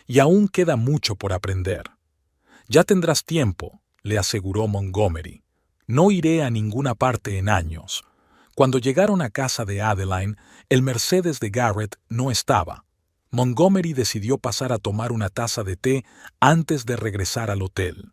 Y aún queda mucho por aprender. Ya tendrás tiempo, le aseguró Montgomery. No iré a ninguna parte en años. Cuando llegaron a casa de Adeline, el Mercedes de Garrett no estaba. Montgomery decidió pasar a tomar una taza de té antes de regresar al hotel.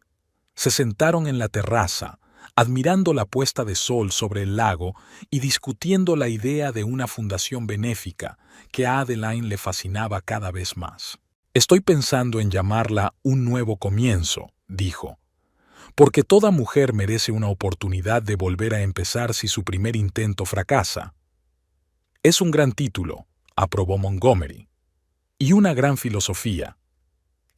Se sentaron en la terraza, admirando la puesta de sol sobre el lago y discutiendo la idea de una fundación benéfica que a Adeline le fascinaba cada vez más. Estoy pensando en llamarla Un Nuevo Comienzo, dijo. Porque toda mujer merece una oportunidad de volver a empezar si su primer intento fracasa. Es un gran título, aprobó Montgomery. Y una gran filosofía.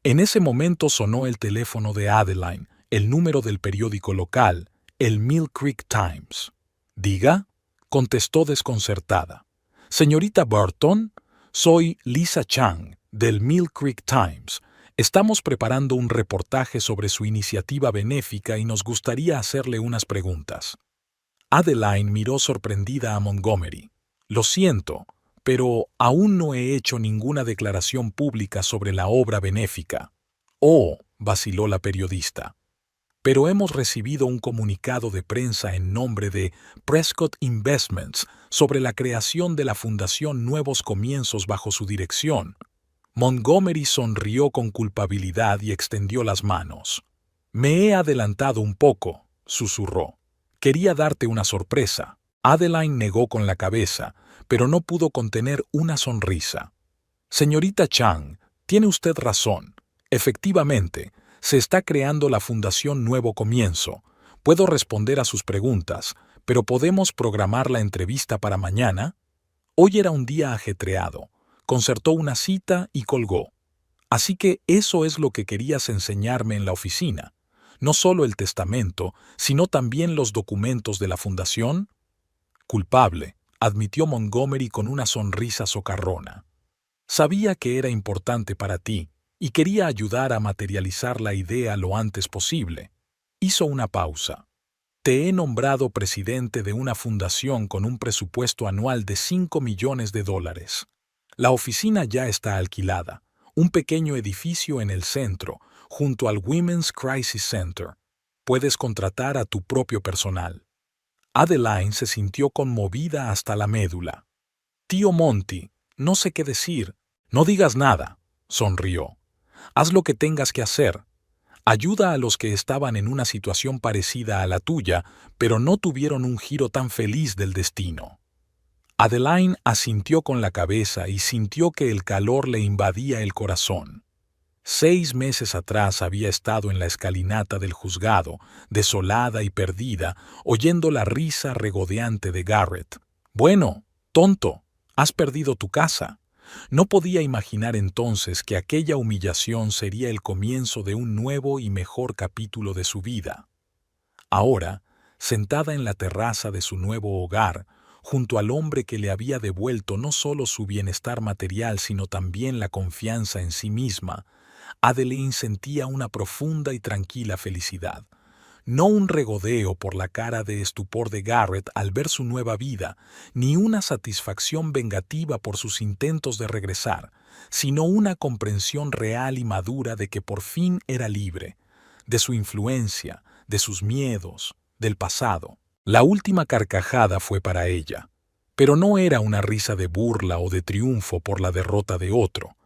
En ese momento sonó el teléfono de Adeline, el número del periódico local, el Mill Creek Times. «Diga», contestó desconcertada. «Señorita Burton, soy Lisa Chang, del Mill Creek Times. Estamos preparando un reportaje sobre su iniciativa benéfica y nos gustaría hacerle unas preguntas». Adeline miró sorprendida a Montgomery. Lo siento, pero aún no he hecho ninguna declaración pública sobre la obra benéfica. Oh, vaciló la periodista. Pero hemos recibido un comunicado de prensa en nombre de Prescott Investments sobre la creación de la Fundación Nuevos Comienzos bajo su dirección. Montgomery sonrió con culpabilidad y extendió las manos. Me he adelantado un poco, susurró. Quería darte una sorpresa. Adeline negó con la cabeza, pero no pudo contener una sonrisa. Señorita Chang, tiene usted razón. Efectivamente, se está creando la Fundación Nuevo Comienzo. Puedo responder a sus preguntas, pero ¿podemos programar la entrevista para mañana? Hoy era un día ajetreado. Concertó una cita y colgó. Así que eso es lo que querías enseñarme en la oficina. No solo el testamento, sino también los documentos de la fundación. Culpable, admitió Montgomery con una sonrisa socarrona. Sabía que era importante para ti y quería ayudar a materializar la idea lo antes posible. Hizo una pausa. Te he nombrado presidente de una fundación con un presupuesto anual de $5 millones. La oficina ya está alquilada, un pequeño edificio en el centro, junto al Women's Crisis Center. Puedes contratar a tu propio personal. Adeline se sintió conmovida hasta la médula. Tío Monty, no sé qué decir. No digas nada, sonrió. Haz lo que tengas que hacer. Ayuda a los que estaban en una situación parecida a la tuya, pero no tuvieron un giro tan feliz del destino. Adeline asintió con la cabeza y sintió que el calor le invadía el corazón. 6 meses atrás había estado en la escalinata del juzgado, desolada y perdida, oyendo la risa regodeante de Garrett. Bueno, tonto, has perdido tu casa. No podía imaginar entonces que aquella humillación sería el comienzo de un nuevo y mejor capítulo de su vida. Ahora, sentada en la terraza de su nuevo hogar, junto al hombre que le había devuelto no solo su bienestar material sino también la confianza en sí misma, Adeline sentía una profunda y tranquila felicidad. No un regodeo por la cara de estupor de Garrett al ver su nueva vida, ni una satisfacción vengativa por sus intentos de regresar, sino una comprensión real y madura de que por fin era libre, de su influencia, de sus miedos, del pasado. La última carcajada fue para ella, pero no era una risa de burla o de triunfo por la derrota de otro.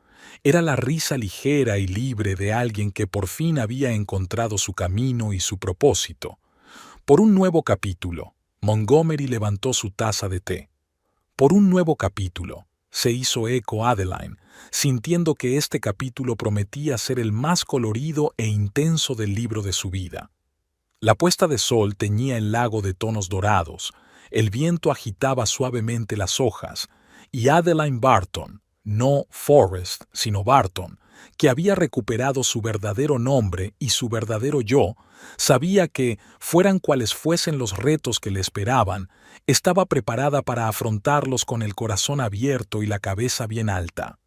Era la risa ligera y libre de alguien que por fin había encontrado su camino y su propósito. Por un nuevo capítulo, Montgomery levantó su taza de té. Por un nuevo capítulo, se hizo eco Adeline, sintiendo que este capítulo prometía ser el más colorido e intenso del libro de su vida. La puesta de sol teñía el lago de tonos dorados, el viento agitaba suavemente las hojas, y Adeline Barton, no Forrest, sino Barton, que había recuperado su verdadero nombre y su verdadero yo, sabía que, fueran cuales fuesen los retos que le esperaban, estaba preparada para afrontarlos con el corazón abierto y la cabeza bien alta.